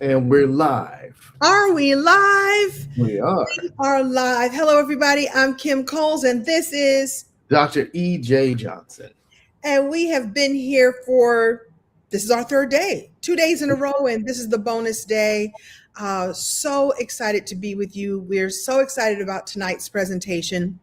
And we're live. Are we live? We are. We are live. Hello, everybody. I'm Kim Coles, and this is, Dr. Jaye Johnson. and we have been here for, this is our third day, 2 days in a row, and this is the bonus day. So excited to be with you. We're so excited about tonight's presentation.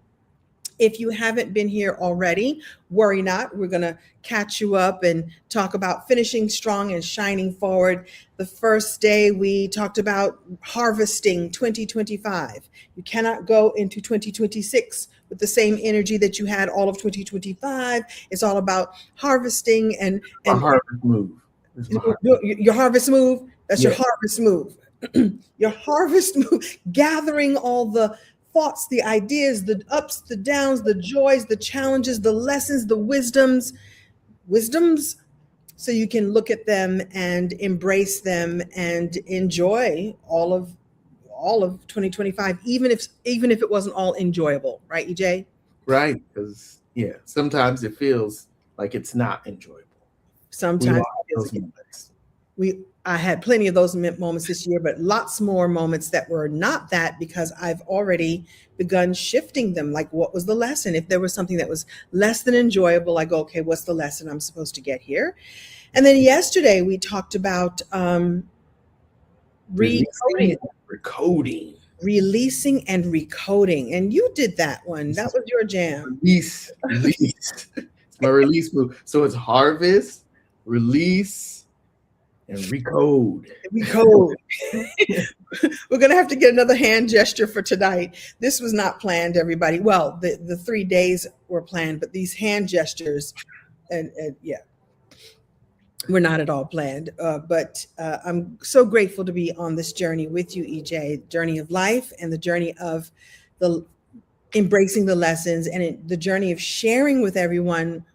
If you haven't been here already, worry not. We're going to catch you up and talk about finishing strong and shining forward. The first day we talked about harvesting 2025. You cannot go into 2026 with the same energy that you had all of 2025. It's all about harvesting My and harvest move. This is my harvest. your harvest move. That's your Yeah, harvest move. Your harvest move, gathering all the thoughts, the ideas, the ups, the downs, the joys, the challenges, the lessons, the wisdoms, so you can look at them and embrace them and enjoy all of 2025, even if it wasn't all enjoyable, right, EJ? right. Because, sometimes it feels like it's not enjoyable. We Sometimes all have those moments. we I had plenty of those moments this year, but lots more moments that were not that, because I've already begun shifting them. Like, what was the lesson? If there was something that was less than enjoyable, I go, okay, what's the lesson I'm supposed to get here? And then yesterday we talked about Releasing recoding, and recoding. releasing and recoding. And you did that one. That was your jam. Release. It's my release move. So it's harvest, release, and recode. Recode. We're going to have to get another hand gesture for tonight. This was not planned, everybody. Well, the 3 days were planned, but these hand gestures, and yeah, were not at all planned. But I'm so grateful to be on this journey with you, EJ, journey of life and the journey of the embracing the lessons, and the journey of sharing with everyone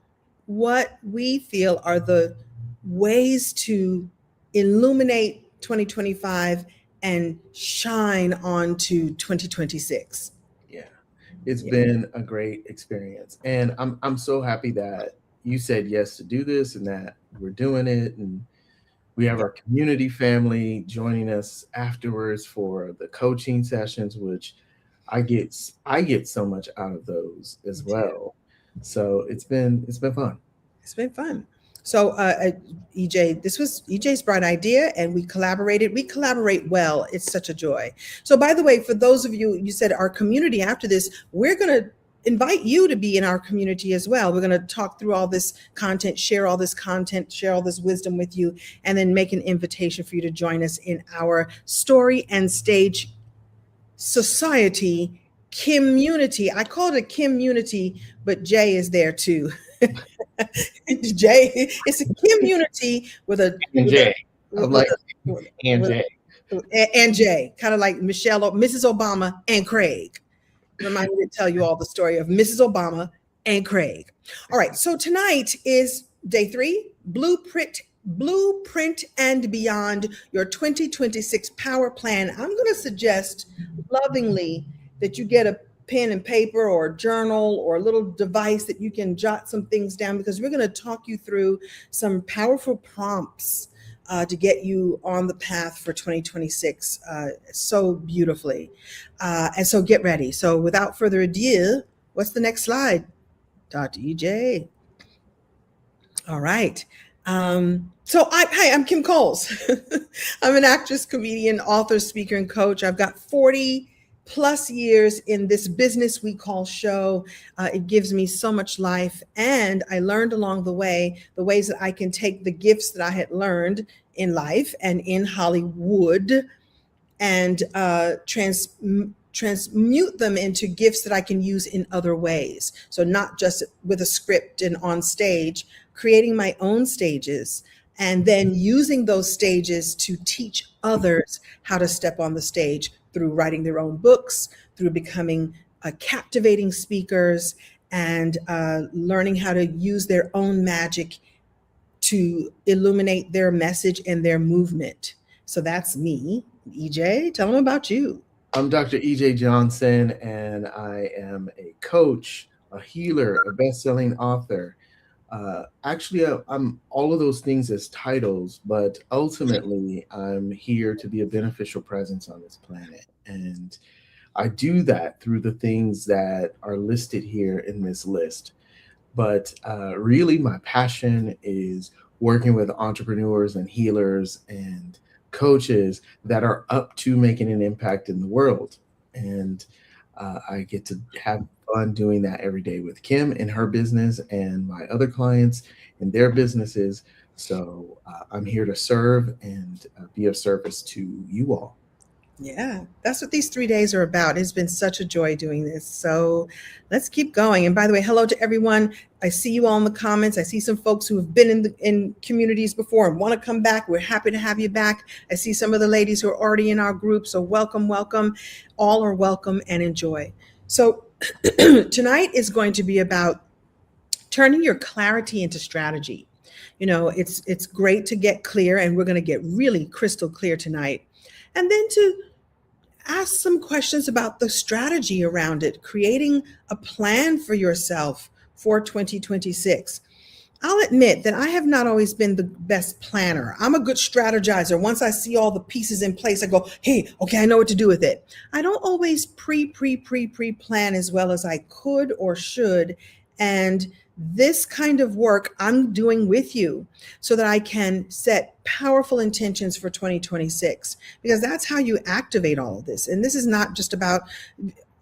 what we feel are the ways to illuminate 2025 and shine on to 2026. Yeah. It's Yeah. been a great experience. And I'm so happy that you said yes to do this and that we're doing it. And we have our community family joining us afterwards for the coaching sessions, which I get so much out of those as well. So it's been fun. It's been fun. So, EJ, this was EJ's bright idea, and we collaborated. We collaborate well. It's such a joy. So, by the way, for those of you, you said our community after this, we're going to invite you to be in our community as well. We're going to talk through all this content, share all this content, share all this wisdom with you, and then make an invitation for you to join us in our story and stage society community. I call it a community, but Jay is there too. Jay, it's a community with a And with a Jay. I'm like, and with, Jay. and Jay, kind of like Mrs. Obama and Craig. Remind me to tell you all the story of Mrs. Obama and Craig. All right, so tonight is day 3, blueprint and beyond, your 2026 power plan. I'm going to suggest lovingly that you get a pen and paper or a journal or a little device that you can jot some things down, because we're going to talk you through some powerful prompts to get you on the path for 2026 so beautifully. And so get ready. So without further ado, what's the next slide, Dr. EJ? All right. Hi, I'm Kim Coles. I'm an actress, comedian, author, speaker, and coach. I've got 40 plus years in this business we call show. It gives me so much life. And I learned along the way the ways that I can take the gifts that I had learned in life and in Hollywood and transmute them into gifts that I can use in other ways. So not just with a script and on stage, creating my own stages and then using those stages to teach others how to step on the stage through writing their own books, through becoming captivating speakers, and learning how to use their own magic to illuminate their message and their movement. So that's me. EJ, tell them about you. I'm Dr. Jaye Johnson, and I am a coach, a healer, a best-selling author. Actually, I'm all of those things as titles, but ultimately, I'm here to be a beneficial presence on this planet. And I do that through the things that are listed here in this list. But really, my passion is working with entrepreneurs and healers and coaches that are up to making an impact in the world. And I get to have fun doing that every day with Kim in her business and my other clients in their businesses. So I'm here to serve and be of service to you all. Yeah, that's what these 3 days are about. It's been such a joy doing this. So let's keep going. And by the way, hello to everyone. I see you all in the comments. I see some folks who have been in communities before and want to come back. We're happy to have you back. I see some of the ladies who are already in our group. So welcome, welcome. All are welcome and enjoy. So tonight is going to be about turning your clarity into strategy. You know, it's great to get clear, and we're going to get really crystal clear tonight. And then to ask some questions about the strategy around it, creating a plan for yourself for 2026. I'll admit that I have not always been the best planner. I'm a good strategizer. Once I see all the pieces in place, I go, hey, okay, I know what to do with it. I don't always pre plan as well as I could or should. And this kind of work I'm doing with you so that I can set powerful intentions for 2026, because that's how you activate all of this. And this is not just about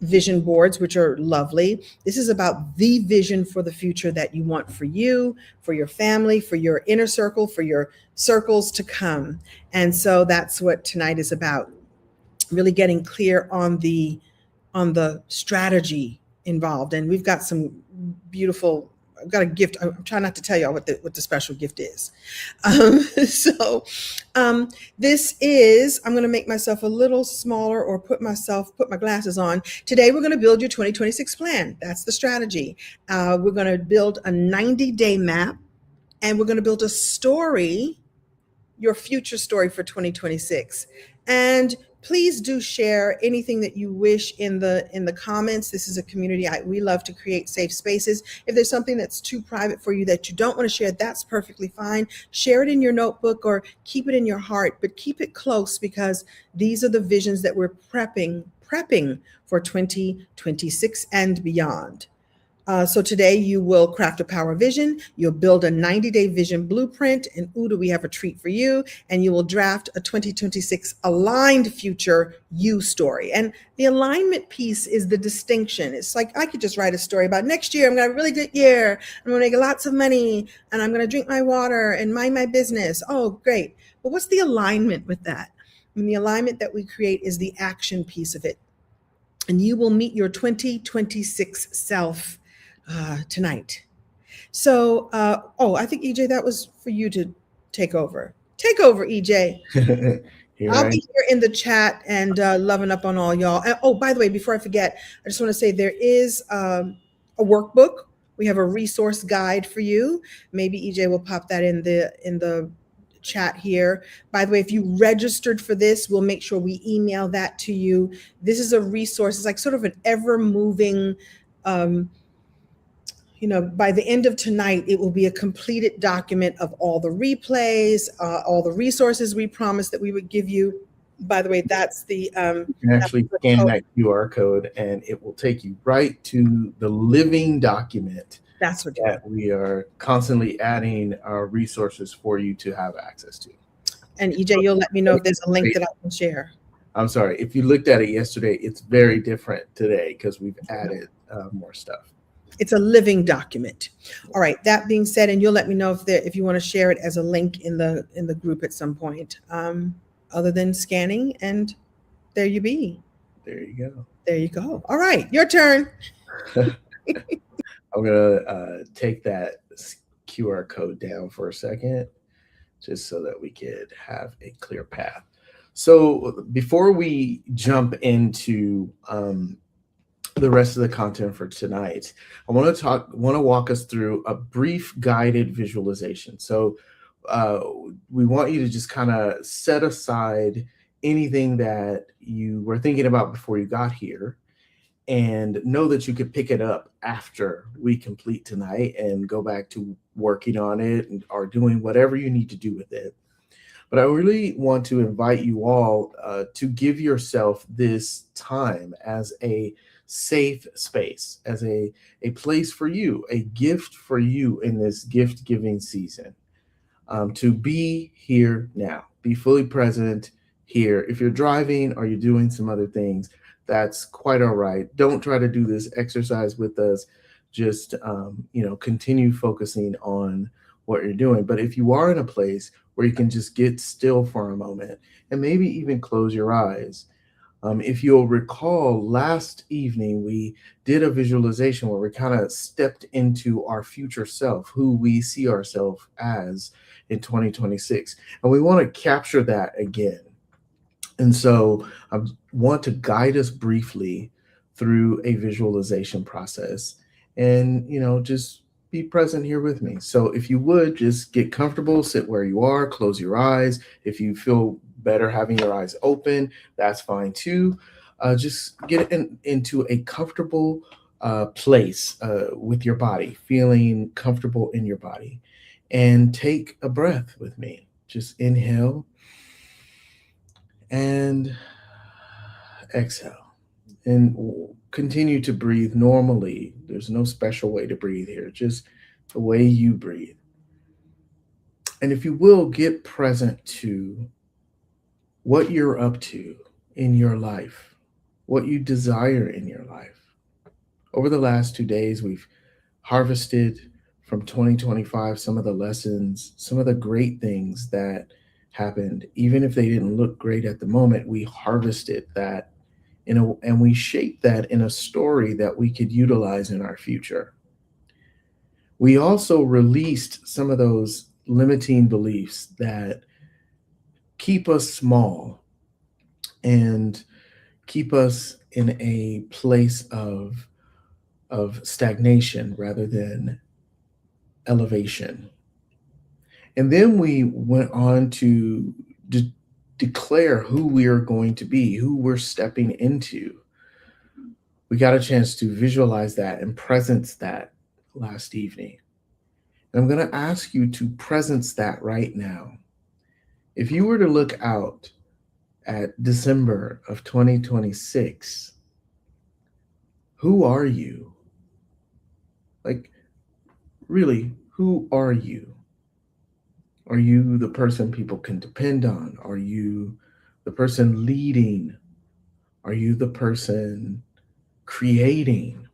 vision boards, which are lovely. This is about the vision for the future that you want for you, for your family, for your inner circle, for your circles to come. And so that's what tonight is about. Really getting clear on the strategy involved. And we've got some beautiful, I've got a gift. I'm trying not to tell y'all what the special gift is. So this is, I'm going to make myself a little smaller or put my glasses on. Today, we're going to build your 2026 plan. That's the strategy. We're going to build a 90-day map, and we're going to build a story, your future story for 2026. And please do share anything that you wish in the comments. This is a community. We love to create safe spaces. If there's something that's too private for you that you don't want to share, that's perfectly fine. Share it in your notebook or keep it in your heart, but keep it close, because these are the visions that we're prepping for 2026 and beyond. So today you will craft a power vision, you'll build a 90-day vision blueprint, and ooh, do we have a treat for you, and you will draft a 2026 aligned future you story. And the alignment piece is the distinction. It's like, I could just write a story about next year, I'm going to have a really good year, I'm going to make lots of money, and I'm going to drink my water and mind my business. Oh, great. But what's the alignment with that? I mean, the alignment that we create is the action piece of it. And you will meet your 2026 self tonight. So, I think EJ, that was for you to take over. Take over, EJ. Here I'll I be here in the chat and loving up on all y'all. And, oh, by the way, before I forget, I just want to say there is a workbook. We have a resource guide for you. Maybe EJ will pop that in the chat here. By the way, if you registered for this, we'll make sure we email that to you. This is a resource. It's like sort of an ever moving. By the end of tonight, it will be a completed document of all the replays, all the resources we promised that we would give you. By the way, that's the You can actually scan that QR code and it will take you right to the living document. That's what that we are constantly adding our resources for you to have access to. And EJ, you'll let me know if there's a link that I can share. I'm sorry, if you looked at it yesterday, it's very different today because we've added more stuff. It's a living document. All right. That being said, and you'll let me know if you want to share it as a link in the group at some point. Other than scanning, and there you be. There you go. There you go. All right, your turn. I'm gonna take that QR code down for a second, just so that we could have a clear path. So before we jump into the rest of the content for tonight, I want to walk us through a brief guided visualization. So we want you to just kind of set aside anything that you were thinking about before you got here, and know that you could pick it up after we complete tonight and go back to working on it and or doing whatever you need to do with it. But I really want to invite you all to give yourself this time as a safe space, as a place for you, a gift for you in this gift giving season, to be here now, be fully present here. If you're driving or you're doing some other things, that's quite all right. Don't try to do this exercise with us. Just continue focusing on what you're doing. But if you are in a place where you can just get still for a moment and maybe even close your eyes, if you'll recall, last evening we did a visualization where we kind of stepped into our future self, who we see ourselves as in 2026. And we want to capture that again. And so I want to guide us briefly through a visualization process and, just be present here with me. So if you would just get comfortable, sit where you are, close your eyes. If you feel better having your eyes open, that's fine too. Just get into a comfortable place with your body, feeling comfortable in your body. And take a breath with me. Just inhale and exhale, and continue to breathe normally. There's no special way to breathe here, just the way you breathe. And if you will, get present to what you're up to in your life, what you desire in your life. Over the last 2 days, we've harvested from 2025 some of the lessons, some of the great things that happened. Even if they didn't look great at the moment, we harvested that and we shaped that in a story that we could utilize in our future. We also released some of those limiting beliefs that keep us small and keep us in a place of stagnation rather than elevation. And then we went on to declare who we are going to be, who we're stepping into. We got a chance to visualize that and presence that last evening. And I'm going to ask you to presence that right now. If you were to look out at December of 2026, who are you? Like, really, who are you? Are you the person people can depend on? Are you the person leading? Are you the person creating?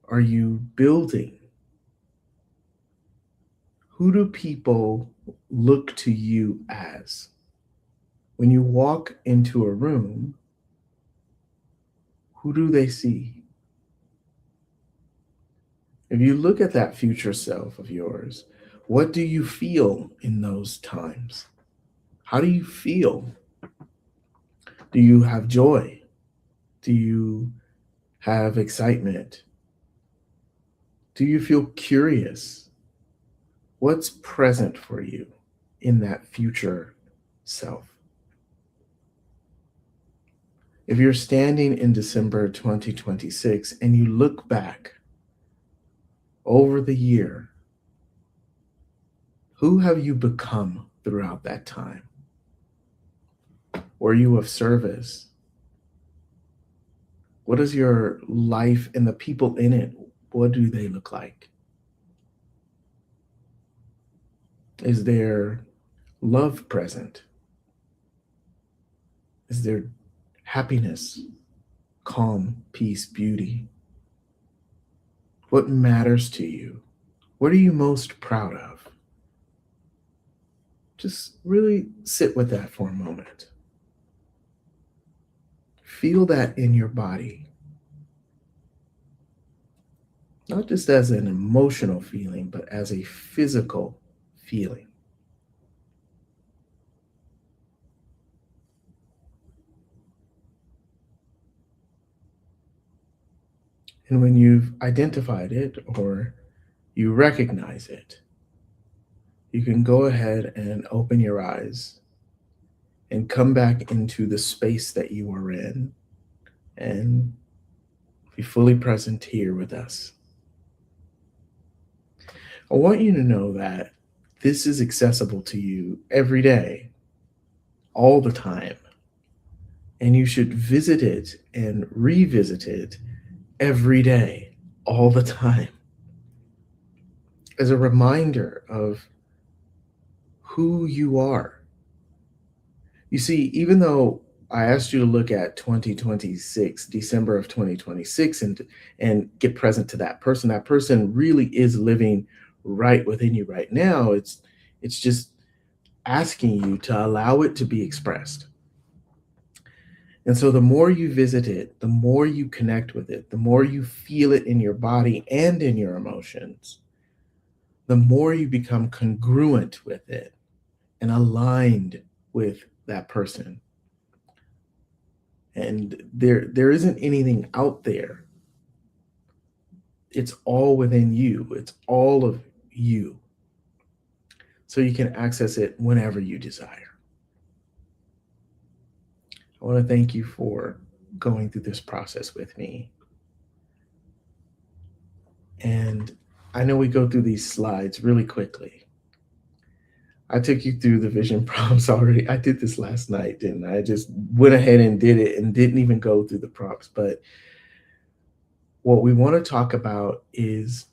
Are you building? Who do people look to you as? When you walk into a room, who do they see? If you look at that future self of yours, what do you feel in those times? How do you feel? Do you have joy? Do you have excitement? Do you feel curious? What's present for you in that future self? If you're standing in December 2026 and you look back over the year, who have you become throughout that time? Were you of service? What is your life and the people in it? What do they look like? Is there love present? Is there happiness, calm, peace, beauty? What matters to you? What are you most proud of? Just really sit with that for a moment. Feel that in your body, not just as an emotional feeling, but as a physical feeling. And when you've identified it or you recognize it, you can go ahead and open your eyes and come back into the space that you are in and Be fully present here with us. I want you to know that this is accessible to you every day, all the time, and you should visit it and revisit it every day, all the time, as a reminder of who you are. You see, even though I asked you to look at 2026, December of 2026, and get present to that person really is living right within you right now. It's just asking you to allow it to be expressed. And so the more you visit it, the more you connect with it, the more you feel it in your body and in your emotions, the more you become congruent with it and aligned with that person. And there isn't anything out there. It's all within you. It's all of you. So you can access it whenever you desire. I want to thank you for going through this process with me. And I know we go through these slides really quickly. I took you through the vision prompts already. I did this last night, didn't I? I just went ahead and did it and didn't even go through the prompts. But what we want to talk about is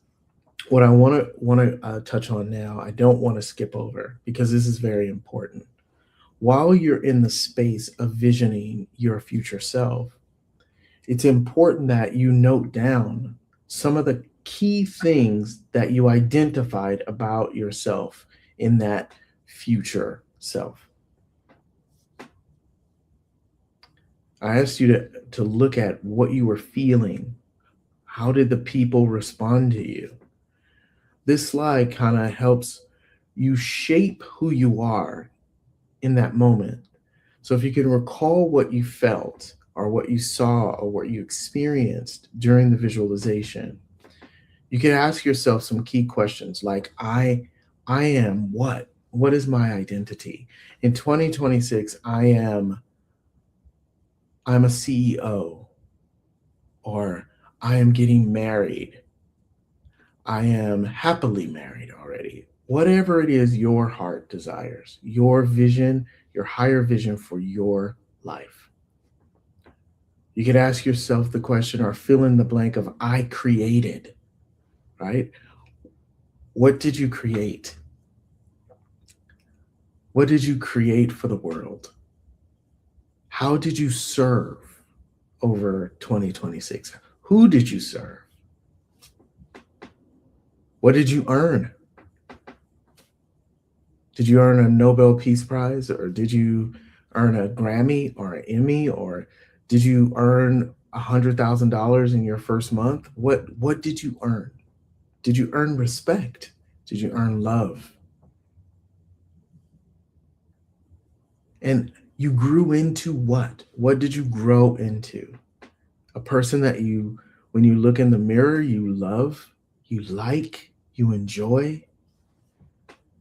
what I want to touch on now. I don't want to skip over because this is very important. While you're in the space of visioning your future self, it's important that you note down some of the key things that you identified about yourself in that future self. I asked you to look at what you were feeling. How did the people respond to you? This slide kind of helps you shape who you are in that moment. So if you can recall what you felt or what you saw or what you experienced during the visualization, you can ask yourself some key questions like I am what? What is my identity? In 2026, I'm a CEO, or I am getting married. I am happily married already. Whatever it is your heart desires, your vision, your higher vision for your life. You could ask yourself the question or fill in the blank of I created, right? What did you create? What did you create for the world? How did you serve over 2026? Who did you serve? What did you earn? Did you earn a Nobel Peace Prize, or did you earn a Grammy or an Emmy, or did you earn $100,000 in your first month? What did you earn? Did you earn respect? Did you earn love? And you grew into what? What did you grow into? A person that when you look in the mirror, you love, you like, you enjoy.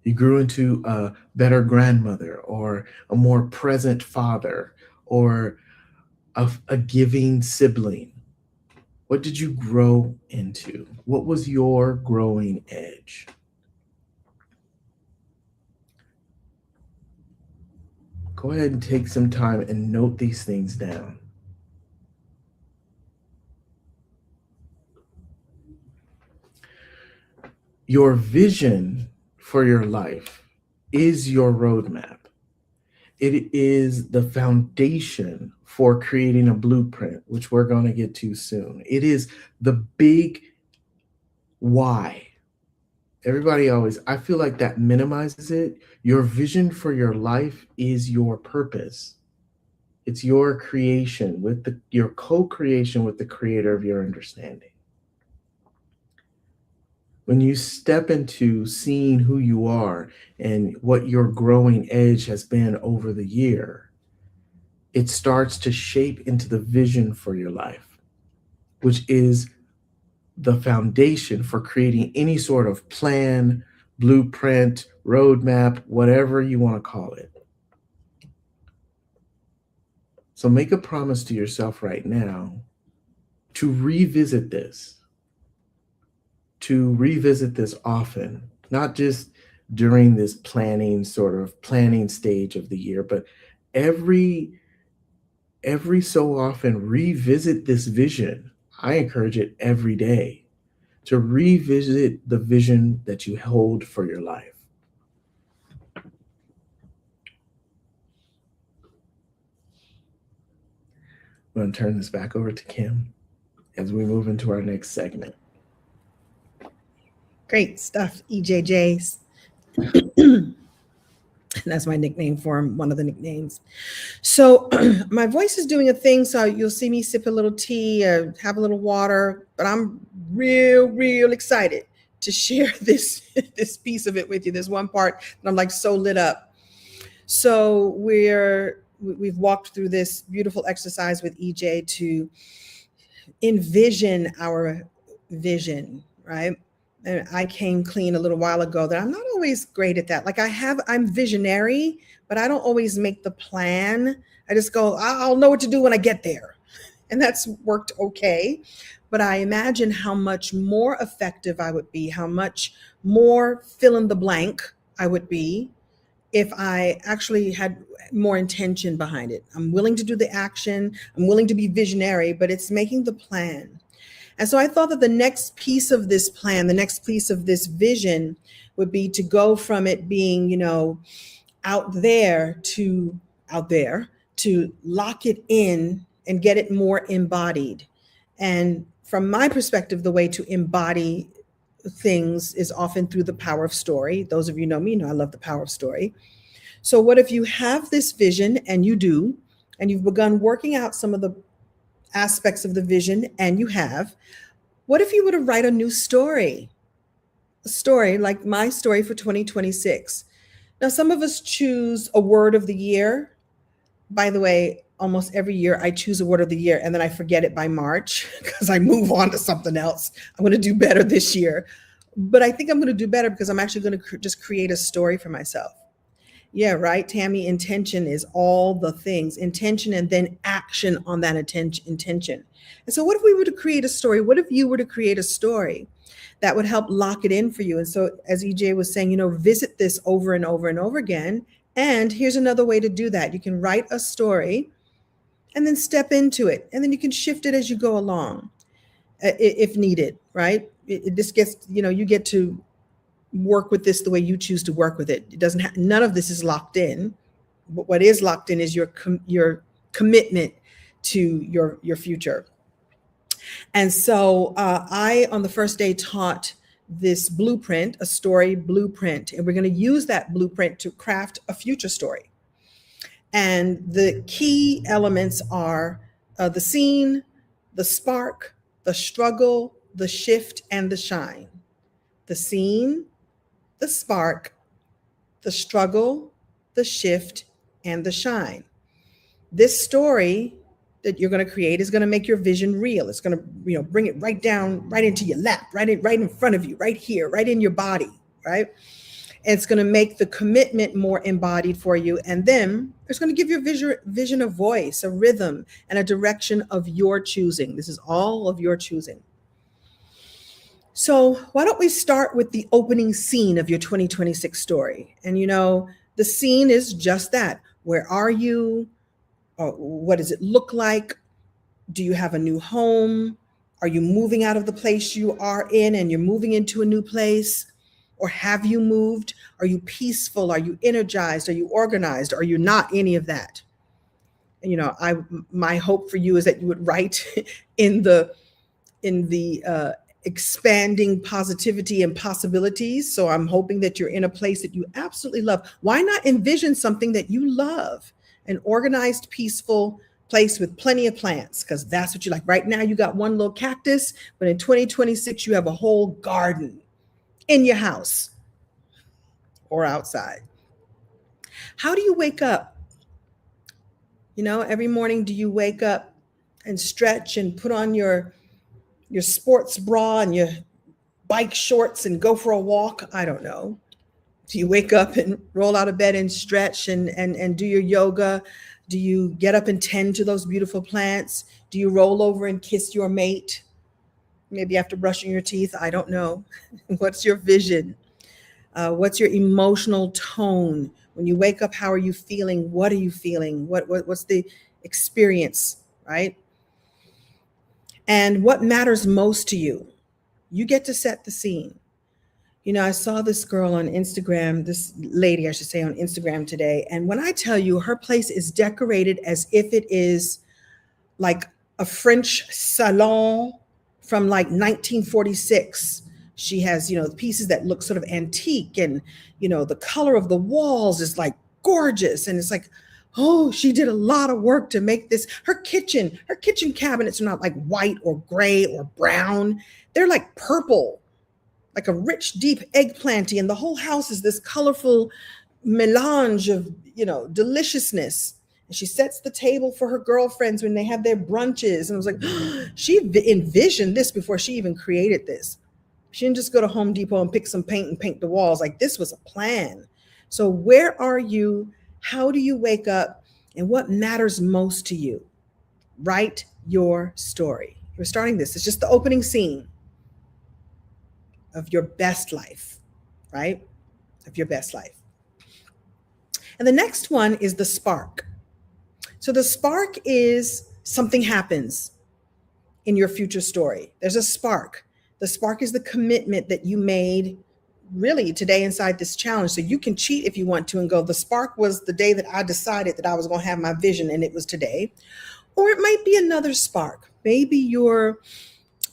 You grew into a better grandmother or a more present father or a giving sibling. What did you grow into? What was your growing edge? Go ahead and take some time and note these things down. Your vision for your life is your roadmap. It is the foundation for creating a blueprint, which we're going to get to soon. It is the big why. I feel like that minimizes it. Your vision for your life is your purpose. It's your creation your co-creation with the creator of your understanding. When you step into seeing who you are and what your growing edge has been over the year, it starts to shape into the vision for your life, which is the foundation for creating any sort of plan, blueprint, roadmap, whatever you want to call it. So make a promise to yourself right now to revisit this, to revisit this often, not just during this planning sort of planning stage of the year, but every every so often revisit this vision. I encourage it every day to revisit the vision that you hold for your life. I'm going to turn this back over to Kim as we move into our next segment. Great stuff, EJJs. That's my nickname for him, one of the nicknames. So my voice is doing a thing, so you'll see me sip a little tea, have a little water, but I'm real excited to share this piece of it with you. There's one part that I'm like so lit up. So we've walked through this beautiful exercise with EJ to envision our vision, right? And I came clean a little while ago that I'm not always great at that. Like I'm visionary, but I don't always make the plan. I just go, I'll know what to do when I get there. And that's worked okay. But I imagine how much more effective I would be, how much more fill in the blank I would be if I actually had more intention behind it. I'm willing to do the action. I'm willing to be visionary, but it's making the plan. And so I thought that the next piece of this plan, the next piece of this vision would be to go from it being, out there to lock it in and get it more embodied. And from my perspective, the way to embody things is often through the power of story. Those of you know me know I love the power of story. So what if you have this vision, and you do, and you've begun working out some of the aspects of the vision, and you have, what if you were to write a new story? A story like my story for 2026. Now, some of us choose a word of the year. By the way, almost every year I choose a word of the year and then I forget it by March because I move on to something else. I'm going to do better this year. But I think I'm going to do better because I'm actually going to just create a story for myself. Yeah, right, Tammy. Intention is all the things. Intention and then action on that intention. And so what if we were to create a story? What if you were to create a story that would help lock it in for you? And so as EJ was saying, visit this over and over and over again. And here's another way to do that. You can write a story and then step into it. And then you can shift it as you go along if needed, right? This gets, you get to work with this the way you choose to work with it. It doesn't none of this is locked in. But what is locked in is your commitment to your future. And so I, on the first day, taught this blueprint, a story blueprint, and we're going to use that blueprint to craft a future story. And the key elements are the scene, the spark, the struggle, the shift, and the shine. The scene, the spark, the struggle, the shift, and the shine. This story that you're going to create is going to make your vision real. It's going to, bring it right down, right into your lap, right in front of you, right here, right in your body, right? And it's going to make the commitment more embodied for you. And then it's going to give your vision a voice, a rhythm, and a direction of your choosing. This is all of your choosing. So why don't we start with the opening scene of your 2026 story? And the scene is just that. Where are you? What does it look like? Do you have a new home? Are you moving out of the place you are in and you're moving into a new place? Or have you moved? Are you peaceful? Are you energized? Are you organized? Are you not any of that? My hope for you is that you would write in the expanding positivity and possibilities. So I'm hoping that you're in a place that you absolutely love. Why not envision something that you love? An organized, peaceful place with plenty of plants, because that's what you like. Right now, you got one little cactus, but in 2026, you have a whole garden in your house or outside. How do you wake up? Every morning, do you wake up and stretch and put on your sports bra and your bike shorts and go for a walk? I don't know. Do you wake up and roll out of bed and stretch and do your yoga? Do you get up and tend to those beautiful plants? Do you roll over and kiss your mate? Maybe after brushing your teeth? I don't know. What's your vision? What's your emotional tone? When you wake up, how are you feeling? What are you feeling? What's the experience, right? And what matters most to you? You get to set the scene. You know, I saw this girl on Instagram, this lady, I should say, on Instagram today. And when I tell you, her place is decorated as if it is like a French salon from like 1946. She has, pieces that look sort of antique, and, the color of the walls is like gorgeous. And it's like, oh, she did a lot of work to make this. Her kitchen cabinets are not like white or gray or brown. They're like purple, like a rich, deep eggplanty. And the whole house is this colorful melange of, deliciousness. And she sets the table for her girlfriends when they have their brunches. And I was like, she envisioned this before she even created this. She didn't just go to Home Depot and pick some paint and paint the walls. Like, this was a plan. So where are you? How do you wake up? And what matters most to you? Write your story. We're starting this. It's just the opening scene of your best life, right? Of your best life. And the next one is the spark. So the spark is something happens in your future story. There's a spark. The spark is the commitment that you made really today inside this challenge. So you can cheat if you want to and go, the spark was the day that I decided that I was going to have my vision, and it was today. Or it might be another spark. Maybe you're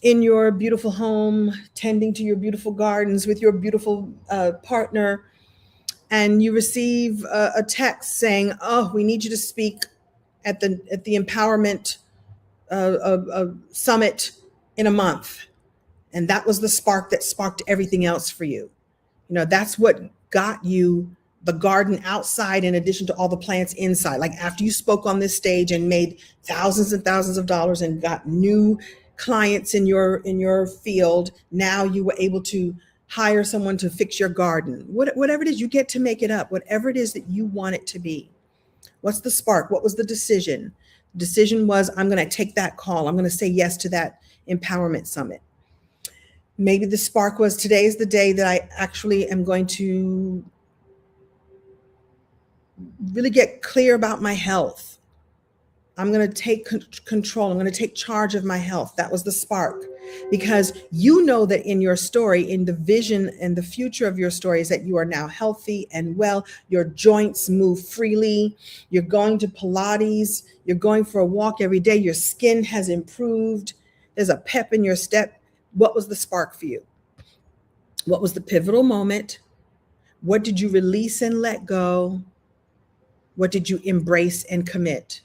in your beautiful home, tending to your beautiful gardens with your beautiful partner, and you receive a text saying, "Oh, we need you to speak at the empowerment summit in a month." And that was the spark that sparked everything else for you. That's what got you the garden outside in addition to all the plants inside. Like, after you spoke on this stage and made thousands and thousands of dollars and got new clients in your field, now you were able to hire someone to fix your garden. Whatever it is, you get to make it up. Whatever it is that you want it to be. What's the spark? What was the decision? The decision was, I'm going to take that call. I'm going to say yes to that empowerment summit. Maybe the spark was, today is the day that I actually am going to really get clear about my health. I'm going to take control. I'm going to take charge of my health. That was the spark. Because you know that in your story, in the vision and the future of your story, is that you are now healthy and well. Your joints move freely. You're going to Pilates. You're going for a walk every day. Your skin has improved. There's a pep in your step. What was the spark for you? What was the pivotal moment? What did you release and let go? What did you embrace and commit?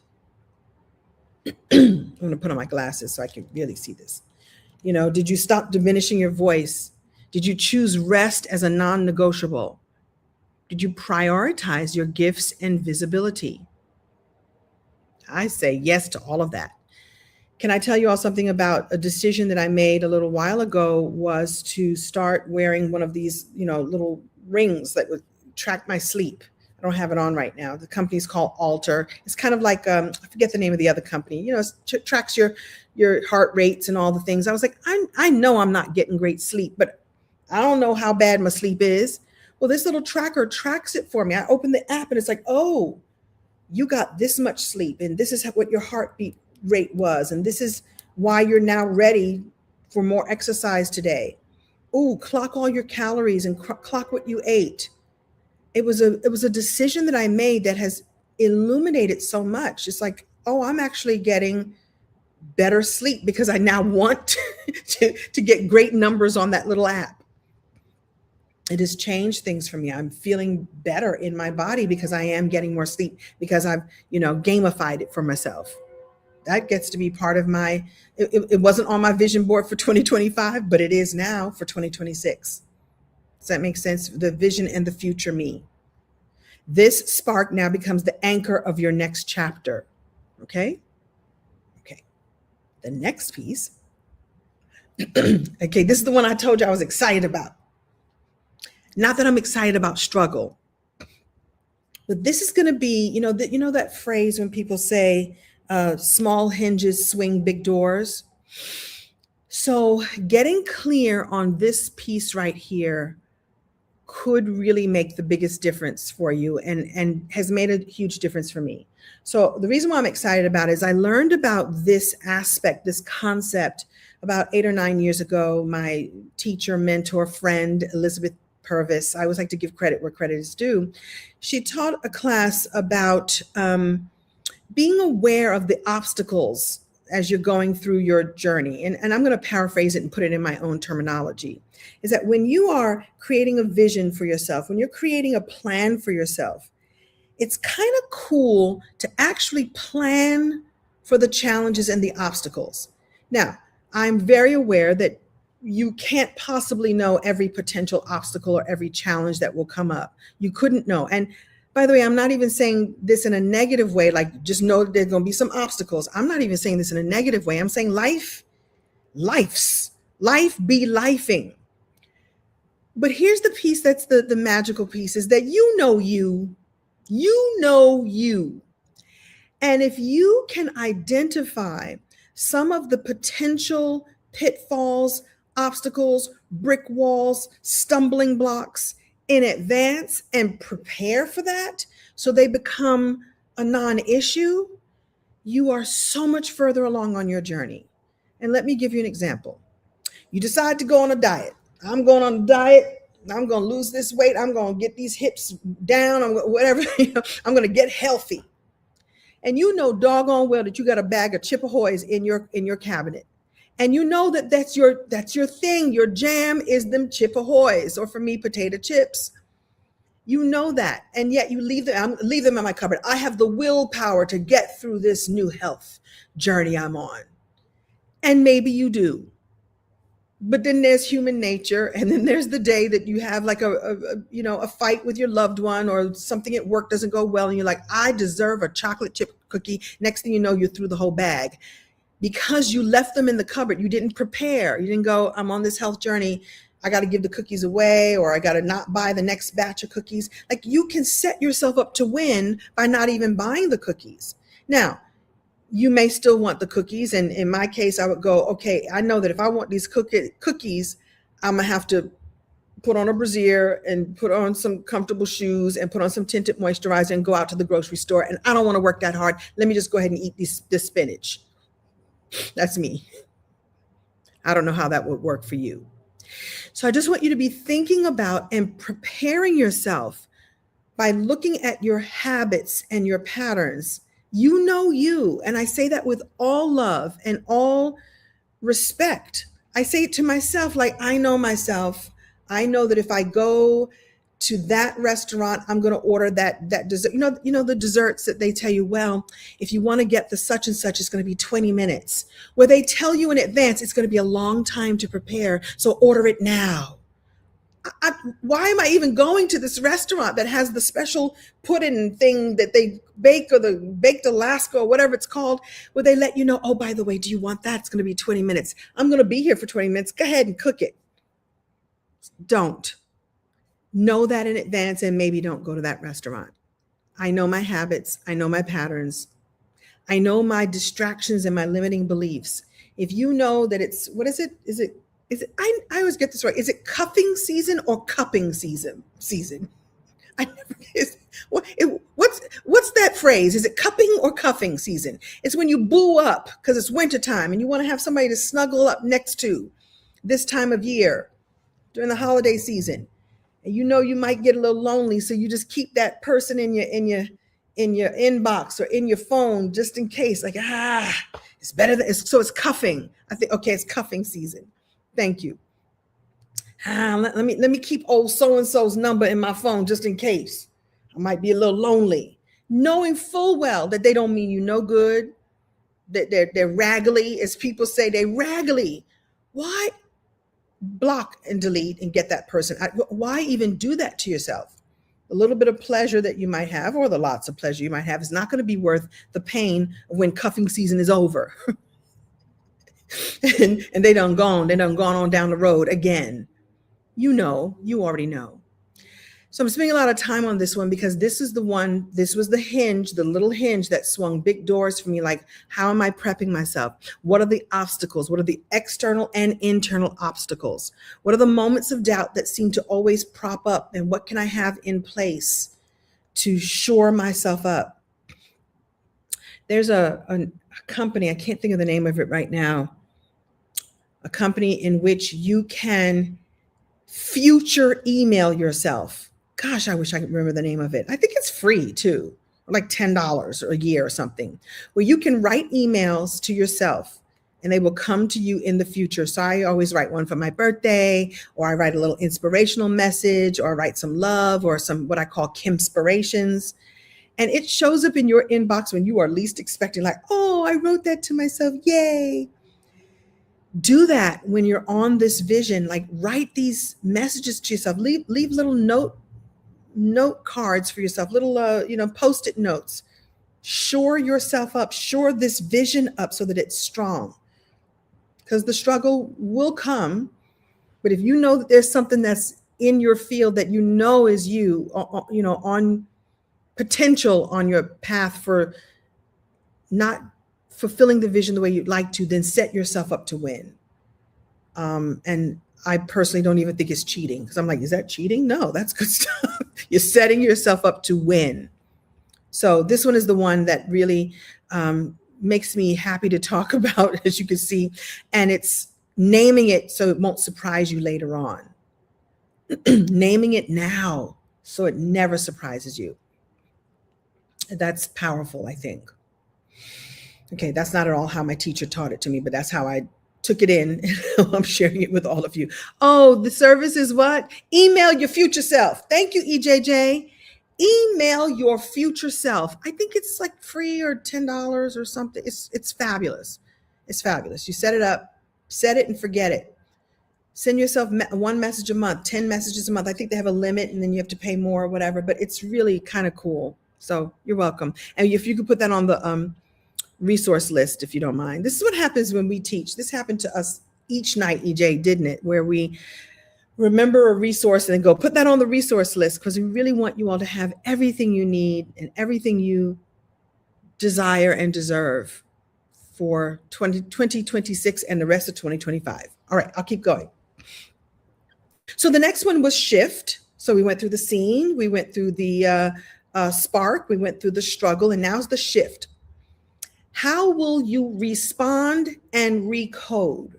I'm going to put on my glasses so I can really see this. Did you stop diminishing your voice? Did you choose rest as a non-negotiable? Did you prioritize your gifts and visibility? I say yes to all of that. Can I tell you all something about a decision that I made a little while ago? Was to start wearing one of these, little rings that would track my sleep. I don't have it on right now. The company's called Alter. It's kind of like, I forget the name of the other company. It tracks your heart rates and all the things. I was like, I know I'm not getting great sleep, but I don't know how bad my sleep is. Well, this little tracker tracks it for me. I open the app and it's like, oh, you got this much sleep, and this is what your heartbeat rate was, and this is why you're now ready for more exercise today. Ooh, clock all your calories and clock what you ate. It was a decision that I made that has illuminated so much. It's like, oh, I'm actually getting better sleep because I now want to get great numbers on that little app. It has changed things for me. I'm feeling better in my body because I am getting more sleep, because I've, gamified it for myself. That gets to be part of it wasn't on my vision board for 2025, but it is now for 2026. Does that make sense? The vision and the future me. This spark now becomes the anchor of your next chapter. Okay. The next piece. Okay. This is the one I told you I was excited about. Not that I'm excited about struggle, but this is going to be, that phrase when people say, small hinges swing big doors. So getting clear on this piece right here could really make the biggest difference for you, and has made a huge difference for me. So the reason why I'm excited about it is I learned about this aspect, this concept, about 8 or 9 years ago. My teacher, mentor, friend, Elizabeth Purvis, I always like to give credit where credit is due. She taught a class about being aware of the obstacles as you're going through your journey. And I'm going to paraphrase it and put it in my own terminology. Is that when you are creating a vision for yourself, when you're creating a plan for yourself, it's kind of cool to actually plan for the challenges and the obstacles. Now, I'm very aware that you can't possibly know every potential obstacle or every challenge that will come up. You couldn't know. And by the way, I'm not even saying this in a negative way, like just know that there's going to be some obstacles. I'm not even saying this in a negative way. I'm saying life be lifing. But here's the piece that's the magical piece, is that you know you. And if you can identify some of the potential pitfalls, obstacles, brick walls, stumbling blocks in advance and prepare for that so they become a non-issue, you are so much further along on your journey. And let me give you an example. You decide to go on a diet. I'm going on a diet. I'm going to lose this weight. I'm going to get these hips down. Whatever. I'm going to get healthy. And you know doggone well that you got a bag of Chip-Ahoys in your cabinet. And you know that's your thing. Your jam is them Chip-Ahoys, or for me, potato chips. You know that. And yet you leave them in my cupboard. I have the willpower to get through this new health journey I'm on. And maybe you do. But then there's human nature, and then there's the day that you have like a fight with your loved one, or something at work doesn't go well, and you're like, I deserve a chocolate chip cookie. Next thing you know, you're through the whole bag because you left them in the cupboard. You didn't prepare. You didn't go, I'm on this health journey. I got to give the cookies away, or I got to not buy the next batch of cookies. Like, you can set yourself up to win by not even buying the cookies. Now, you may still want the cookies. And in my case, I would go, okay, I know that if I want these cookies, I'm going to have to put on a brassiere and put on some comfortable shoes and put on some tinted moisturizer and go out to the grocery store. And I don't want to work that hard. Let me just go ahead and eat this spinach. That's me. I don't know how that would work for you. So I just want you to be thinking about and preparing yourself by looking at your habits and your patterns. You know you, and I say that with all love and all respect. I say it to myself, like, I know myself. I know that if I go to that restaurant, I'm going to order that dessert. You know the desserts that they tell you, well, if you want to get the such and such, it's going to be 20 minutes. Where they tell you in advance, it's going to be a long time to prepare, so order it now. Why am I even going to this restaurant that has the special pudding thing that they bake, or the baked Alaska, or whatever it's called, where they let you know, oh, by the way, do you want that? It's going to be 20 minutes. I'm going to be here for 20 minutes. Go ahead and cook it. Don't. Know that in advance, and maybe don't go to that restaurant. I know my habits. I know my patterns. I know my distractions and my limiting beliefs. If you know that it's, what is it? Is it, I always get this right. Is it cuffing season or cupping season? I never, what's that phrase? Is it cupping or cuffing season? It's when you boo up because it's wintertime and you want to have somebody to snuggle up next to this time of year during the holiday season. And you know you might get a little lonely, so you just keep that person in your inbox or in your phone just in case. Like, it's better than so it's cuffing. I think, okay, it's cuffing season. Thank you. Let me keep old so-and-so's number in my phone just in case. I might be a little lonely. Knowing full well that they don't mean you no good, that they're raggedy, as people say, they raggedy. Why? Block and delete and get that person. Why even do that to yourself? A little bit of pleasure that you might have, or the lots of pleasure you might have, is not going to be worth the pain of when cuffing season is over. and they done gone on down the road again. You already know. So I'm spending a lot of time on this one because this is the one, this was the hinge, the little hinge that swung big doors for me. Like, how am I prepping myself? What are the obstacles? What are the external and internal obstacles? What are the moments of doubt that seem to always prop up? And what can I have in place to shore myself up? There's a company, I can't think of the name of it right now, a company in which you can future email yourself. Gosh, I wish I could remember the name of it. I think it's free too, like $10 a year or something, where you can write emails to yourself and they will come to you in the future. So I always write one for my birthday, or I write a little inspirational message, or I write some love or some what I call Kimspirations. And it shows up in your inbox when you are least expecting, like, oh, I wrote that to myself. Yay. Do that when you're on this vision. Like, write these messages to yourself. Leave little note cards for yourself, little post-it notes. Shore yourself up, shore this vision up so that it's strong. Because the struggle will come, but if you know that there's something that's in your field that you know is you, on potential on your path for not fulfilling the vision the way you'd like to, then set yourself up to win. And I personally don't even think it's cheating, because I'm like, is that cheating? No, that's good stuff. You're setting yourself up to win. So this one is the one that really makes me happy to talk about, as you can see, and it's naming it so it won't surprise you later on. Naming it now so it never surprises you. That's powerful, I think. Okay, that's not at all how my teacher taught it to me, but that's how I took it in. I'm sharing it with all of you. Oh, the service is what? Email your future self. Thank you, EJJ. Email your future self. I think it's like free or $10 or something. It's fabulous. It's fabulous. You set it up, set it and forget it. Send yourself one message a month, 10 messages a month. I think they have a limit and then you have to pay more or whatever, but it's really kind of cool. So you're welcome. And if you could put that on the resource list, if you don't mind. This is what happens when we teach. This happened to us each night, EJ, didn't it? Where we remember a resource and then go put that on the resource list, because we really want you all to have everything you need and everything you desire and deserve for 2026 and the rest of 2025. All right, I'll keep going. So the next one was shift. So we went through the scene, we went through the spark, we went through the struggle, and now's the shift. How will you respond and recode?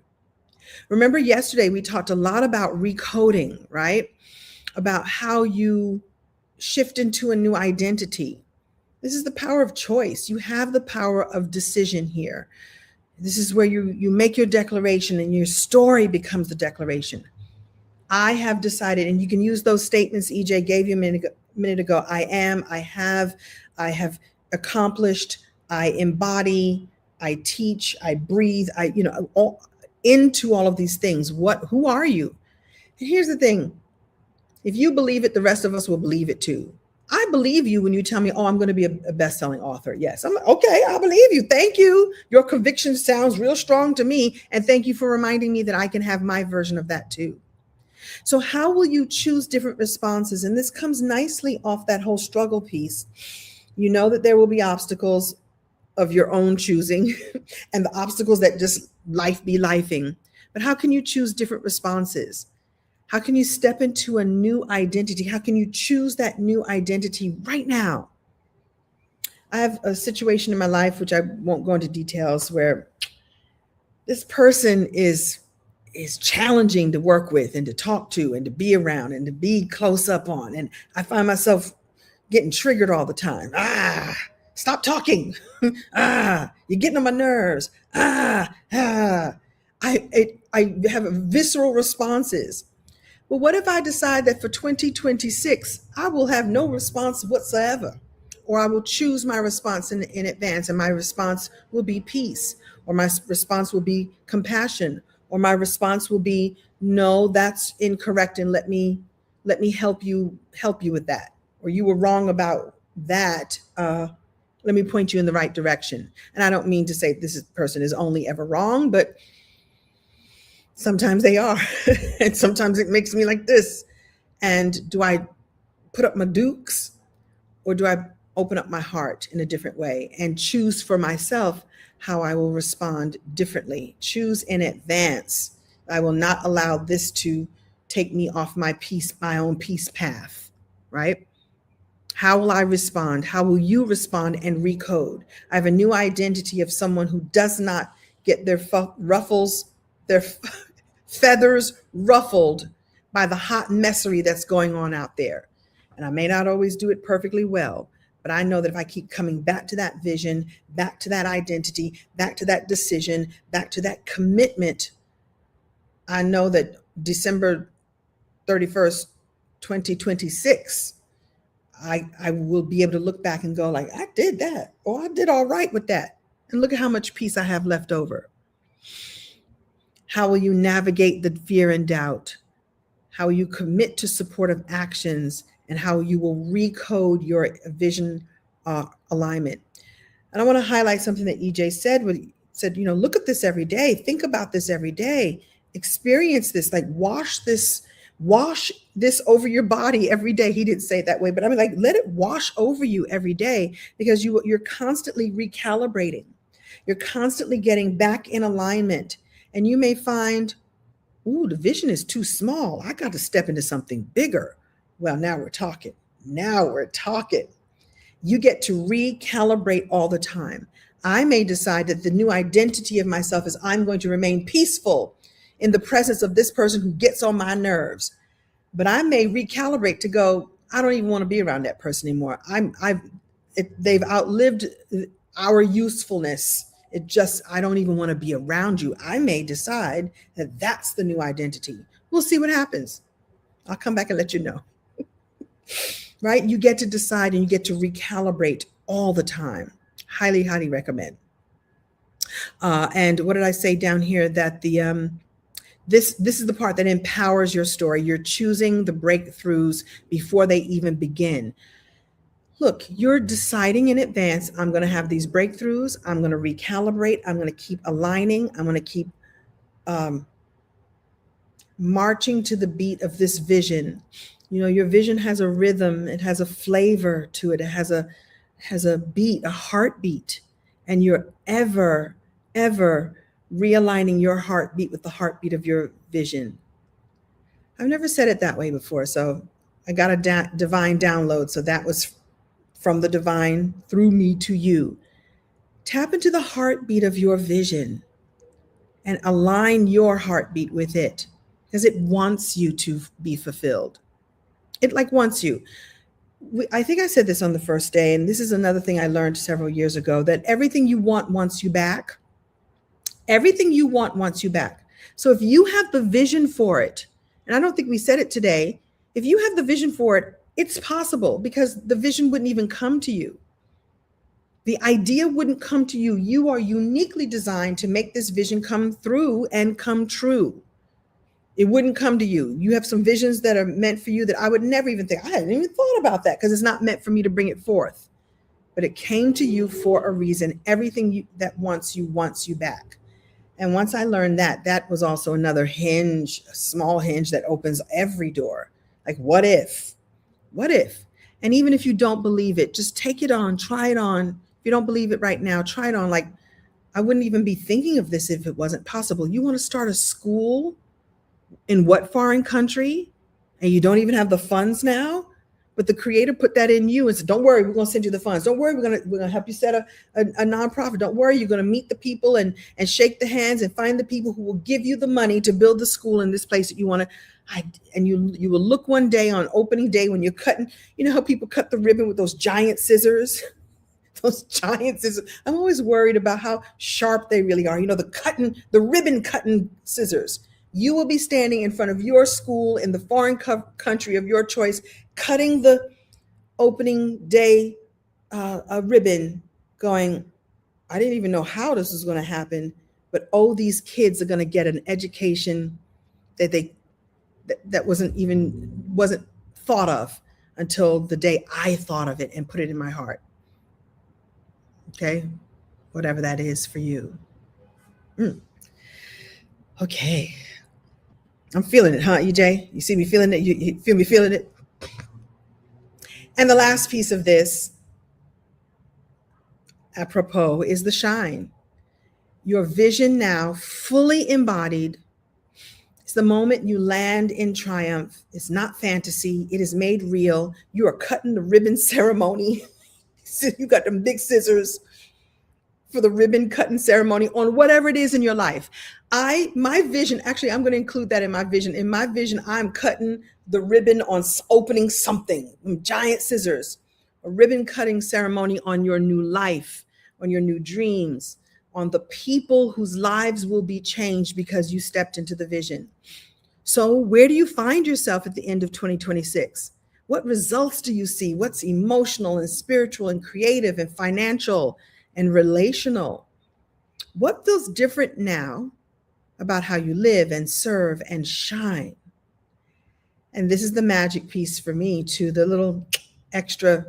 Remember yesterday we talked a lot about recoding, right? About how you shift into a new identity. This is the power of choice. You have the power of decision here. This is where you make your declaration and your story becomes the declaration. I have decided, and you can use those statements EJ gave you a minute ago. I am, I have accomplished, I embody, I teach, I breathe, into all of these things. Who are you? And here's the thing. If you believe it, the rest of us will believe it too. I believe you when you tell me, oh, I'm going to be a best-selling author. Yes, I'm okay. I believe you. Thank you. Your conviction sounds real strong to me. And thank you for reminding me that I can have my version of that too. So how will you choose different responses? And this comes nicely off that whole struggle piece. You know that there will be obstacles of your own choosing and the obstacles that just life be lifing. But how can you choose different responses? How can you step into a new identity? How can you choose that new identity right now? I have a situation in my life, which I won't go into details, where this person is challenging to work with and to talk to and to be around and to be close up on. And I find myself getting triggered all the time. Stop talking. You're getting on my nerves. I have visceral responses. Well, what if I decide that for 2026, I will have no response whatsoever? Or I will choose my response in advance, and my response will be peace, or my response will be compassion, or my response will be, no, that's incorrect, and let me help you with that. Or you were wrong about that. Let me point you in the right direction. And I don't mean to say this person is only ever wrong, but sometimes they are. And sometimes it makes me like this. And do I put up my dukes, or do I open up my heart in a different way and choose for myself how I will respond differently? Choose in advance. I will not allow this to take me off my own peace path, right? How will I respond? How will you respond and recode? I have a new identity of someone who does not get their their feathers ruffled by the hot messery that's going on out there. And I may not always do it perfectly well, but I know that if I keep coming back to that vision, back to that identity, back to that decision, back to that commitment, I know that December 31st, 2026, I will be able to look back and go like, I did that, or I did all right with that. And look at how much peace I have left over. How will you navigate the fear and doubt? How you commit to supportive actions, and how you will recode your vision alignment. And I want to highlight something that EJ said. Said, look at this every day. Think about this every day. Experience this. Like wash this over your body every day. He didn't say it that way, but I mean, like, let it wash over you every day, because you're constantly recalibrating. You're constantly getting back in alignment, and you may find, ooh, the vision is too small. I got to step into something bigger. Well, now we're talking. Now we're talking. You get to recalibrate all the time. I may decide that the new identity of myself is I'm going to remain peaceful in the presence of this person who gets on my nerves. But I may recalibrate to go, I don't even want to be around that person anymore. They've outlived our usefulness. I don't even want to be around you. I may decide that that's the new identity. We'll see what happens. I'll come back and let you know. Right? You get to decide and you get to recalibrate all the time. Highly, highly recommend. And what did I say down here? That this is the part that empowers your story. You're choosing the breakthroughs before they even begin. Look, you're deciding in advance, I'm going to have these breakthroughs. I'm going to recalibrate. I'm going to keep aligning. I'm going to keep marching to the beat of this vision. Your vision has a rhythm. It has a flavor to it. It has a beat, a heartbeat. And you're ever realigning your heartbeat with the heartbeat of your vision. I've never said it that way before, so I got a divine download. So that was from the divine through me to you. Tap into the heartbeat of your vision and align your heartbeat with it, because it wants you to be fulfilled. It wants you. I think I said this on the first day, and this is another thing I learned several years ago, that everything you want wants you back. Everything you want wants you back. So if you have the vision for it, and I don't think we said it today, if you have the vision for it, it's possible, because the vision wouldn't even come to you. The idea wouldn't come to you. You are uniquely designed to make this vision come through and come true. It wouldn't come to you. You have some visions that are meant for you that I would never even think. I hadn't even thought about that, because it's not meant for me to bring it forth. But it came to you for a reason. Everything that wants you back. And once I learned that, that was also another hinge, a small hinge that opens every door. Like, what if? What if? And even if you don't believe it, just take it on, try it on. If you don't believe it right now, try it on. Like, I wouldn't even be thinking of this if it wasn't possible. You want to start a school in what foreign country, and you don't even have the funds now? But the creator put that in you and said, don't worry, we're going to send you the funds. Don't worry, we're going to help you set a nonprofit. Don't worry, you're going to meet the people and shake the hands and find the people who will give you the money to build the school in this place that you want to. And you will look one day on opening day when you're cutting, you know how people cut the ribbon with those giant scissors? Those giant scissors. I'm always worried about how sharp they really are. The ribbon cutting scissors. You will be standing in front of your school in the foreign country of your choice, cutting the opening day ribbon, going, I didn't even know how this was going to happen, but these kids are going to get an education that wasn't thought of until the day I thought of it and put it in my heart. Okay, whatever that is for you. Okay. I'm feeling it, huh, EJ? You see me feeling it? You feel me feeling it? And the last piece of this, apropos, is the shine. Your vision now fully embodied. It's the moment you land in triumph. It's not fantasy. It is made real. You are cutting the ribbon ceremony. You got them big scissors for the ribbon cutting ceremony on whatever it is in your life. My vision, actually, I'm going to include that in my vision. In my vision, I'm cutting the ribbon on opening something, giant scissors, a ribbon cutting ceremony on your new life, on your new dreams, on the people whose lives will be changed because you stepped into the vision. So where do you find yourself at the end of 2026? What results do you see? What's emotional and spiritual and creative and financial and relational? What feels different now about how you live and serve and shine? And this is the magic piece for me too, the little extra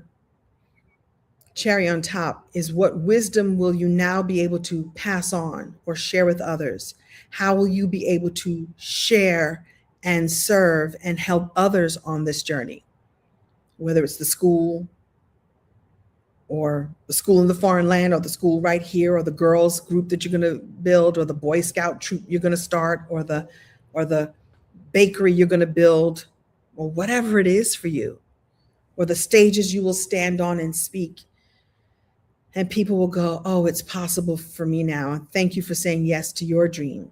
cherry on top is what wisdom will you now be able to pass on or share with others? How will you be able to share and serve and help others on this journey? Whether it's the school or the school in the foreign land or the school right here or the girls group that you're going to build or the Boy Scout troop you're going to start or the bakery you're going to build or whatever it is for you or the stages you will stand on and speak. And people will go, oh, it's possible for me now. Thank you for saying yes to your dream.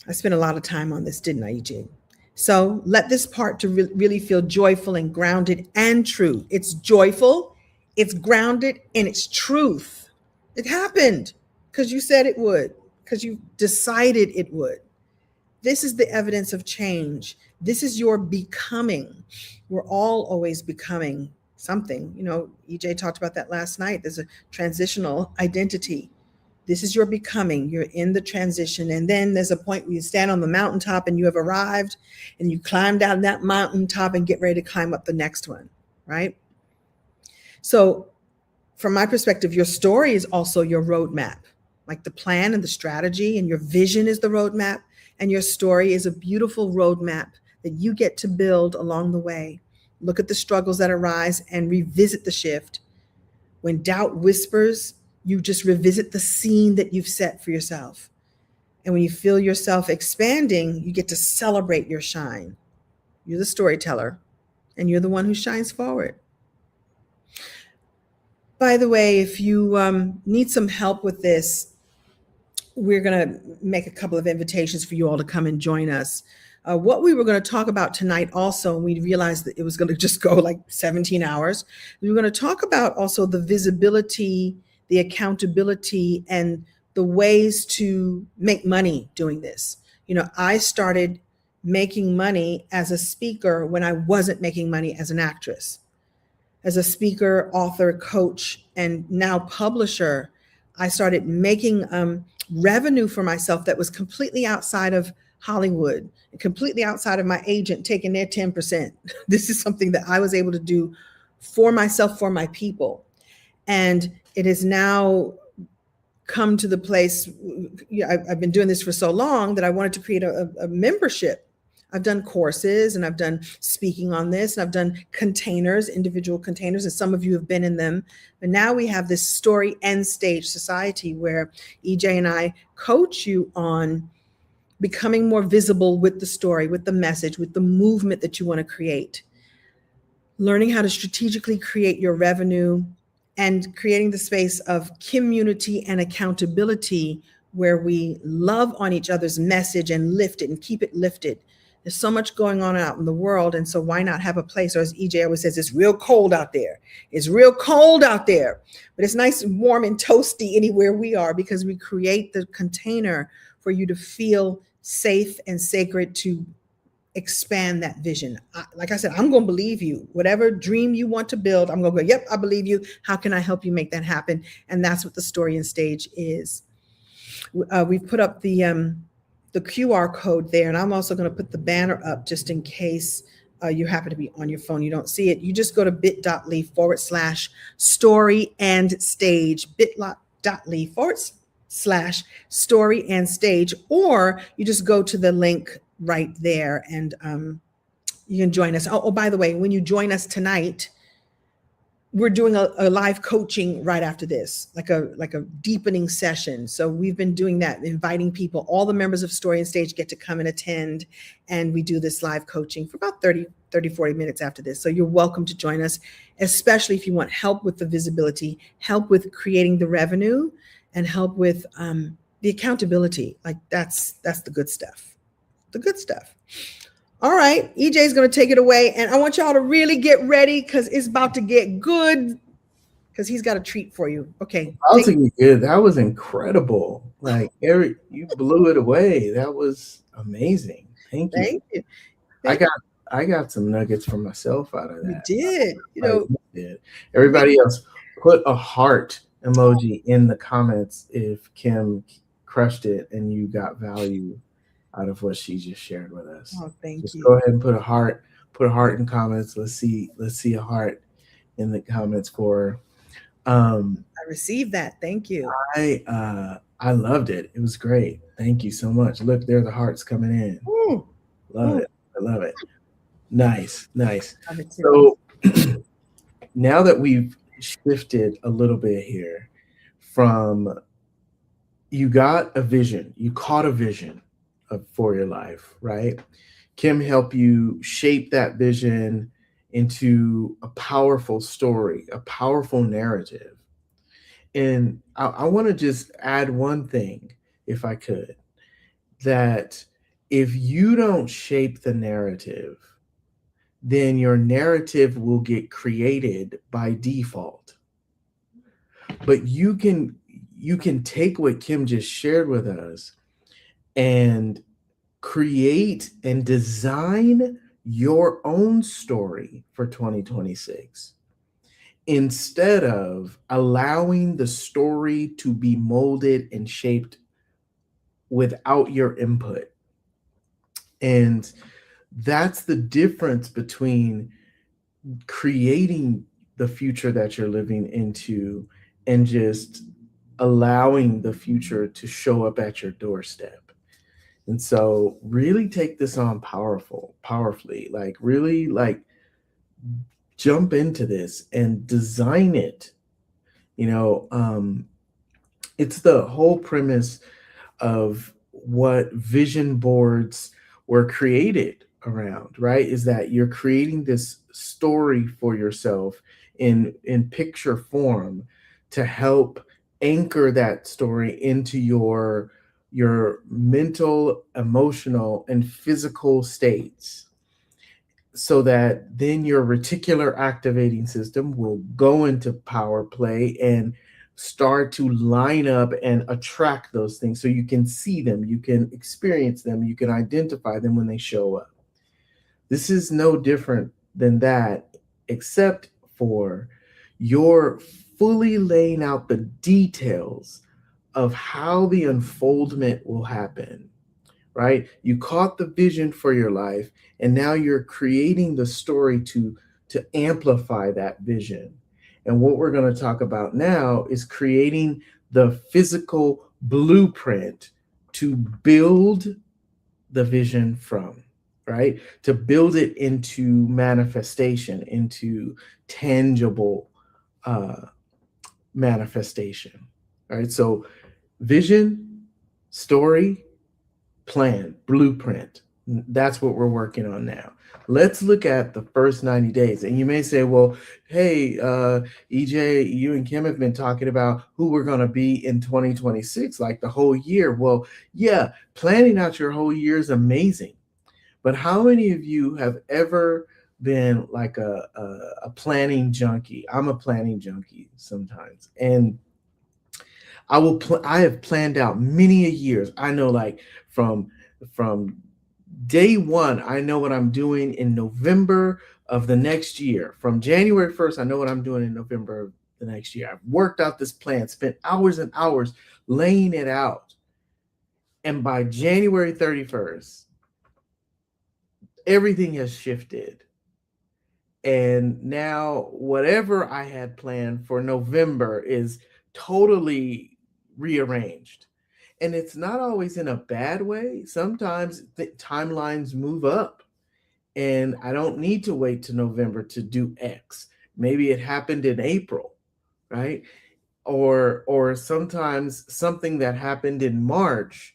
I spent a lot of time on this, didn't I, EJ? So let this part to really feel joyful and grounded and true. It's joyful, it's grounded, and it's truth. It happened because you said it would, because you decided it would. This is the evidence of change. This is your becoming. We're all always becoming something. You know, EJ talked about that last night. There's a transitional identity. This is your becoming. You're in the transition. And then there's a point where you stand on the mountaintop and you have arrived and you climb down that mountaintop and get ready to climb up the next one, right? So from my perspective, your story is also your roadmap, like the plan and the strategy, and your vision is the roadmap. And your story is a beautiful roadmap that you get to build along the way. Look at the struggles that arise and revisit the shift. When doubt whispers, you just revisit the scene that you've set for yourself. And when you feel yourself expanding, you get to celebrate your shine. You're the storyteller, and you're the one who shines forward. By the way, if you need some help with this, we're going to make a couple of invitations for you all to come and join us. What we were going to talk about tonight also, and we realized that it was going to just go like 17 hours. We were going to talk about also the visibility, the accountability, and the ways to make money doing this. You know, I started making money as a speaker when I wasn't making money as an actress. As a speaker, author, coach, and now publisher, I started making revenue for myself that was completely outside of Hollywood, completely outside of my agent taking their 10%. This is something that I was able to do for myself, for my people. And it has now come to the place, I've been doing this for so long that I wanted to create a membership. I've done courses and I've done speaking on this, and I've done containers, individual containers, and some of you have been in them. But now we have this story and stage society where EJ and I coach you on becoming more visible with the story, with the message, with the movement that you want to create. Learning how to strategically create your revenue and creating the space of community and accountability where we love on each other's message and lift it and keep it lifted. There's so much going on out in the world. And so why not have a place, or as EJ always says, it's real cold out there. It's real cold out there, but it's nice and warm and toasty anywhere we are, because we create the container for you to feel safe and sacred to expand that vision. Like I said, I'm going to believe you. Whatever dream you want to build, I'm going to go, yep, I believe you. How can I help you make that happen? And that's what the story and stage is. We've put up the QR code there, and I'm also going to put the banner up just in case you happen to be on your phone, you don't see it. You just go to bit.ly/story and stage, bit.ly/story and stage, or you just go to the link right there and You can join us. Oh, by the way, when you join us tonight, we're doing a live coaching right after this, like a deepening session. So we've been doing that, inviting people. All the members of Story and Stage get to come and attend, and we do this live coaching for about 40 minutes after this. So you're welcome to join us, especially if you want help with the visibility, help with creating the revenue, and help with the accountability. Like that's the good stuff. The good stuff. All right, EJ is going to take it away, and I want y'all to really get ready because it's about to get good. Because he's got a treat for you. Okay, I was take. thinking, good. That was incredible. Like Eric, you blew it away. That was amazing. Thank you. Thank you. I Thank got I got some nuggets for myself out of you. that. Did you Like know? you did. Everybody else, put a heart emoji in the comments if Kim crushed it and you got value out of what she just shared with us. Oh, thank Just go you. ahead and put a heart in comments. Let's see a heart in the comments for um I received that. Thank you. I loved it. It was great. Thank you so much. Look, there are the hearts coming in. Ooh, Love ooh, it. I love it. Nice, nice. love it too. So now that we've shifted a little bit here from you got a vision, you caught a vision for your life, right? Kim helped you shape that vision into a powerful story, a powerful narrative. And I want to just add one thing, if I could, that if you don't shape the narrative, then your narrative will get created by default. But you can take what Kim just shared with us and create and design your own story for 2026 instead of allowing the story to be molded and shaped without your input. And that's the difference between creating the future that you're living into and just allowing the future to show up at your doorstep. And so really take this on powerfully, like really like jump into this and design it. You know, it's the whole premise of what vision boards were created around, right? Is that you're creating this story for yourself in picture form to help anchor that story into your mental, emotional, and physical states so that then your reticular activating system will go into power play and start to line up and attract those things so you can see them, you can experience them, you can identify them when they show up. This is no different than that, except for you're fully laying out the details of how the unfoldment will happen, right? You caught the vision for your life, and now you're creating the story to amplify that vision. And what we're going to talk about now is creating the physical blueprint to build the vision from, right? To build it into manifestation, into tangible uh, manifestation. All right. So, vision, story, plan, blueprint. That's what we're working on now. Let's look at the first 90 days. And you may say, well, hey, EJ, you and Kim have been talking about who we're going to be in 2026, like the whole year. Well, yeah, planning out your whole year is amazing. But how many of you have ever been like a planning junkie? I'm a planning junkie sometimes. And I have planned out many a years. I know like from day one, I know what I'm doing in November of the next year. From January 1st, I know what I'm doing in November of the next year. I've worked out this plan, spent hours and hours laying it out. And by January 31st, everything has shifted. And now whatever I had planned for November is totally rearranged. And it's not always in a bad way. Sometimes the timelines move up and I don't need to wait to November to do X. Maybe it happened in April, right? Or sometimes something that happened in March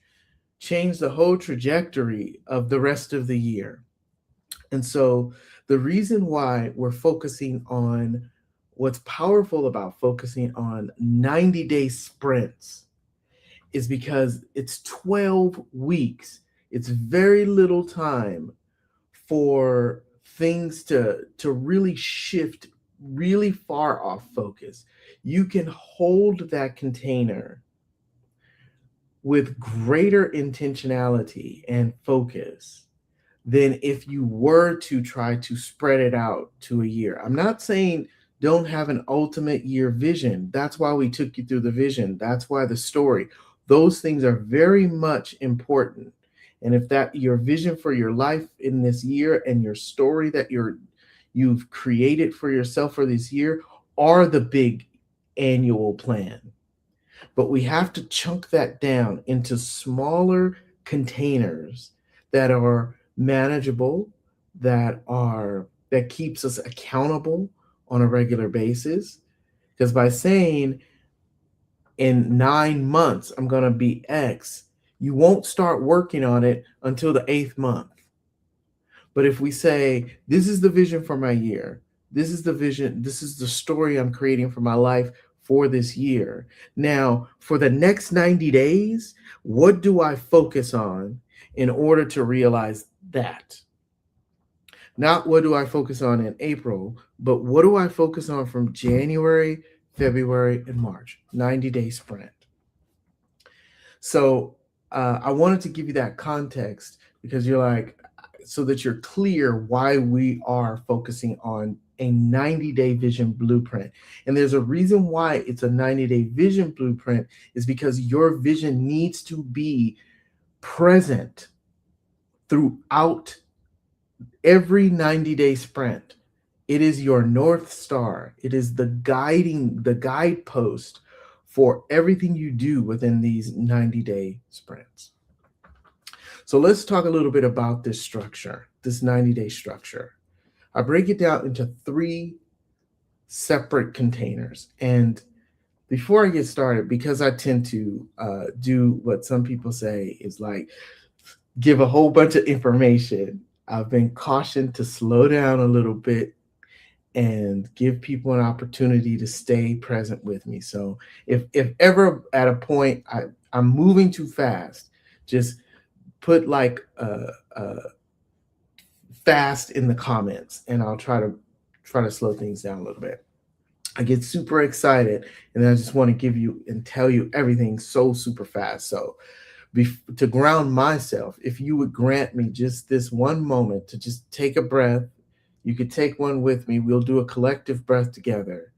changed the whole trajectory of the rest of the year. And so the reason why we're focusing on what's powerful about focusing on 90-day sprints is because it's 12 weeks. It's very little time for things to really shift really far off focus. You can hold that container with greater intentionality and focus than if you were to try to spread it out to a year. I'm not saying don't have an ultimate year vision. That's why we took you through the vision. That's why the story. Those things are very much important. And if that your vision for your life in this year and your story that you've created for yourself for this year are the big annual plan, but we have to chunk that down into smaller containers that are manageable, that keeps us accountable on a regular basis. Because by saying in 9 months I'm going to be X, you won't start working on it until the 8th month. But if we say, this is the vision for my year, this is the vision, this is the story I'm creating for my life for this year. Now, for the next 90 days, what do I focus on in order to realize that? Not what do I focus on in April, but what do I focus on from January, February, and March? 90-day sprint. So I wanted to give you that context because you're like, so that you're clear why we are focusing on a 90-day vision blueprint. And there's a reason why it's a 90-day vision blueprint is because your vision needs to be present throughout every 90-day sprint. It is your North Star. It is the guidepost for everything you do within these 90-day sprints. So let's talk a little bit about this structure, this 90-day structure. I break it down into 3 separate containers. And before I get started, because I tend to do what some people say is like give a whole bunch of information, I've been cautioned to slow down a little bit and give people an opportunity to stay present with me. So if ever at a point I'm moving too fast, just put like fast in the comments and I'll try to slow things down a little bit. I get super excited and I just want to give you and tell you everything so super fast. So to ground myself, if you would grant me just this one moment to just take a breath, you could take one with me. We'll do a collective breath together.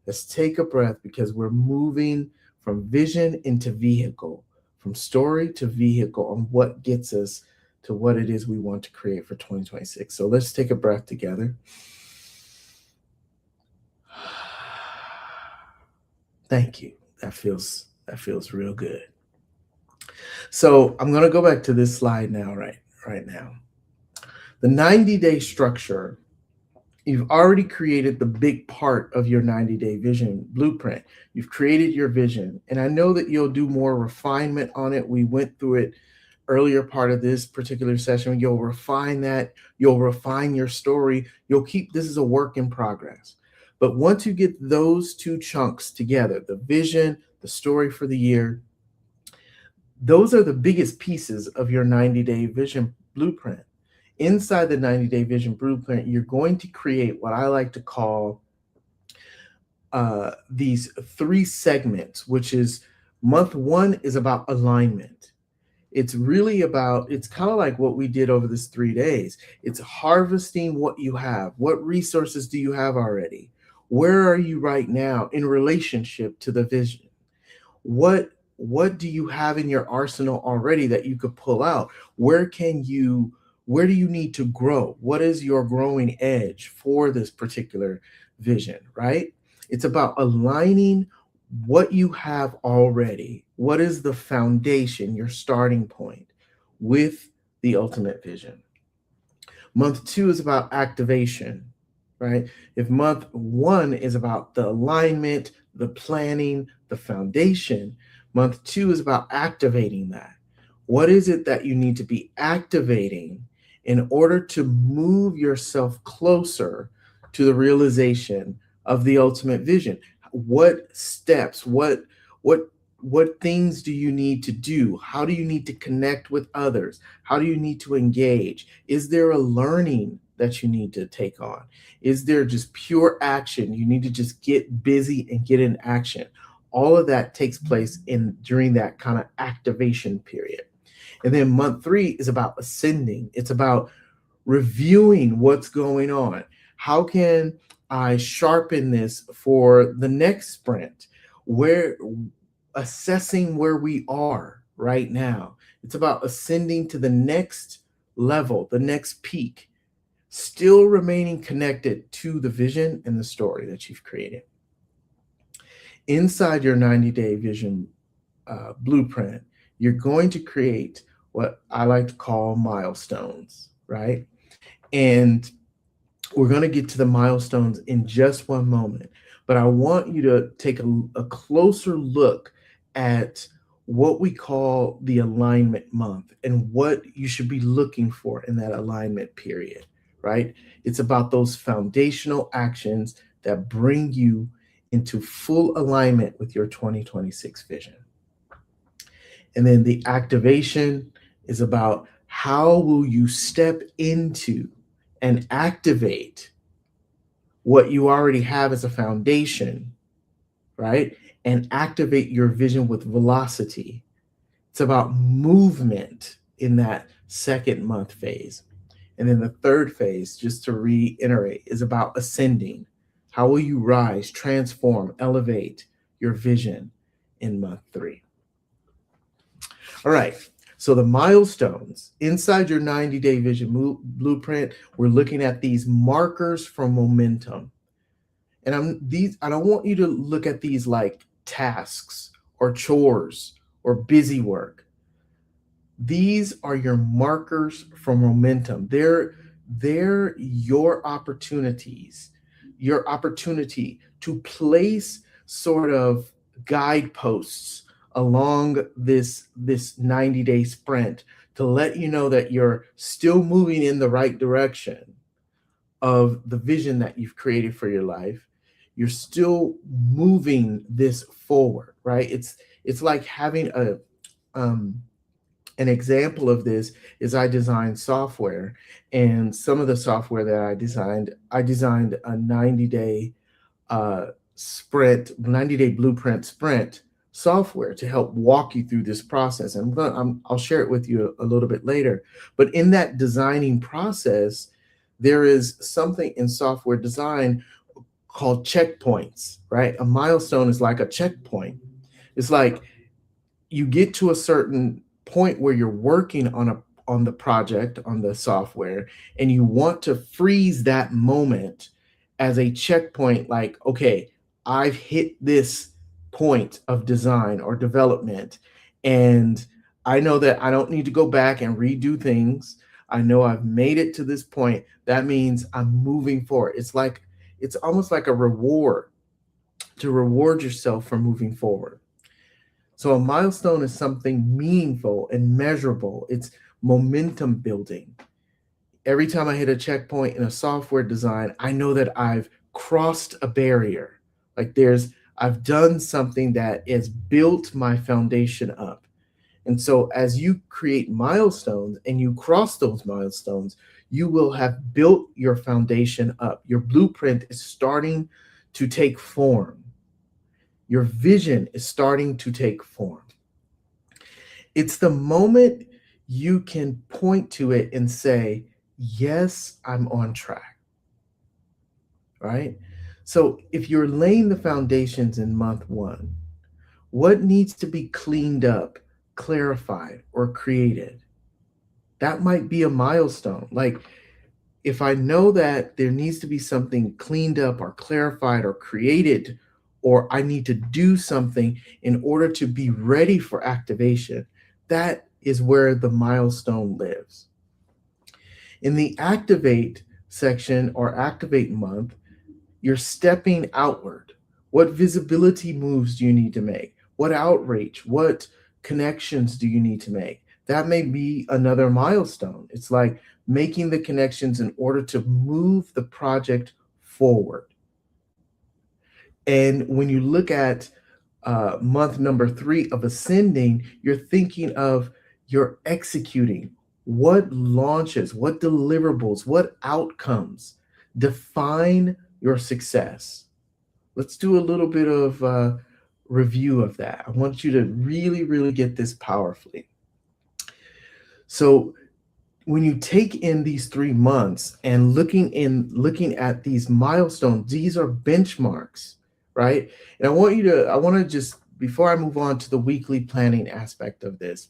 Let's take a breath because we're moving from vision into vehicle, from story to vehicle on what gets us to what it is we want to create for 2026. So let's take a breath together. Thank you. That feels real good. So I'm going to go back to this slide now, right now. The 90-day structure, you've already created the big part of your 90-day vision blueprint. You've created your vision, and I know that you'll do more refinement on it. We went through it earlier part of this particular session. You'll refine that. You'll refine your story. This is a work in progress. But once you get those 2 chunks together, the vision, the story for the year, those are the biggest pieces of your 90-day vision blueprint. Inside the 90-day vision blueprint, you're going to create what I like to call these 3 segments, which is month 1 is about alignment. It's kind of like what we did over this 3 days. It's harvesting what you have. What resources do you have already? Where are you right now in relationship to the vision? What do you have in your arsenal already that you could pull out? Where do you need to grow? What is your growing edge for this particular vision, right? It's about aligning what you have already. What is the foundation, your starting point with the ultimate vision? Month two is about activation, right? If month one is about the alignment, the planning, the foundation, month two is about activating that. What is it that you need to be activating in order to move yourself closer to the realization of the ultimate vision? What steps, what what things do you need to do? How do you need to connect with others? How do you need to engage? Is there a learning that you need to take on? Is there just pure action? You need to just get busy and get in action. All of that takes place in during that kind of activation period. And then month three is about ascending. It's about reviewing what's going on. How can I sharpen this for the next sprint? Where assessing where we are right now. It's about ascending to the next level, the next peak, still remaining connected to the vision and the story that you've created. Inside your 90-day vision blueprint, you're going to create what I like to call milestones, right? And we're going to get to the milestones in just one moment, but I want you to take a closer look at what we call the alignment month and what you should be looking for in that alignment period, right? It's about those foundational actions that bring you into full alignment with your 2026 vision. And then the activation is about how will you step into and activate what you already have as a foundation, right? And activate your vision with velocity. It's about movement in that second month phase. And then the third phase, just to reiterate, is about ascending. How will you rise, transform, elevate your vision in month three? All right. So the milestones inside your 90-day vision blueprint, we're looking at these markers for momentum. And I don't want you to look at these like tasks or chores or busy work. These are your markers for momentum. They're your opportunities, your opportunity to place sort of guideposts along this 90-day sprint to let you know that you're still moving in the right direction of the vision that you've created for your life. You're still moving this forward, right? It's like having an example of this is I designed software, and some of the software that I designed a 90-day sprint, 90-day blueprint sprint software to help walk you through this process. And I'll share it with you a little bit later. But in that designing process, there is something in software design called checkpoints, right? A milestone is like a checkpoint. It's like you get to a certain point where you're working on the project, on the software, and you want to freeze that moment as a checkpoint, like, okay, I've hit this point of design or development, and I know that I don't need to go back and redo things. I know I've made it to this point. That means I'm moving forward. It's almost like a reward to reward yourself for moving forward. So a milestone is something meaningful and measurable. It's momentum building. Every time I hit a checkpoint in a software design, I know that I've crossed a barrier. I've done something that has built my foundation up. And so as you create milestones and you cross those milestones, you will have built your foundation up. Your blueprint is starting to take form. Your vision is starting to take form. It's the moment you can point to it and say, yes, I'm on track, right? So if you're laying the foundations in month one, what needs to be cleaned up, clarified, or created? That might be a milestone. Like, if I know that there needs to be something cleaned up or clarified or created, or I need to do something in order to be ready for activation, that is where the milestone lives. In the activate section or activate month, you're stepping outward. What visibility moves do you need to make? What outreach? What connections do you need to make? That may be another milestone. It's like making the connections in order to move the project forward. And when you look at month number 3 of ascending, you're thinking of you're executing what launches, what deliverables, what outcomes define your success. Let's do a little bit of review of that. I want you to really, really get this powerfully. So when you take in these 3 months and looking at these milestones, these are benchmarks, right? And I want to just, before I move on to the weekly planning aspect of this,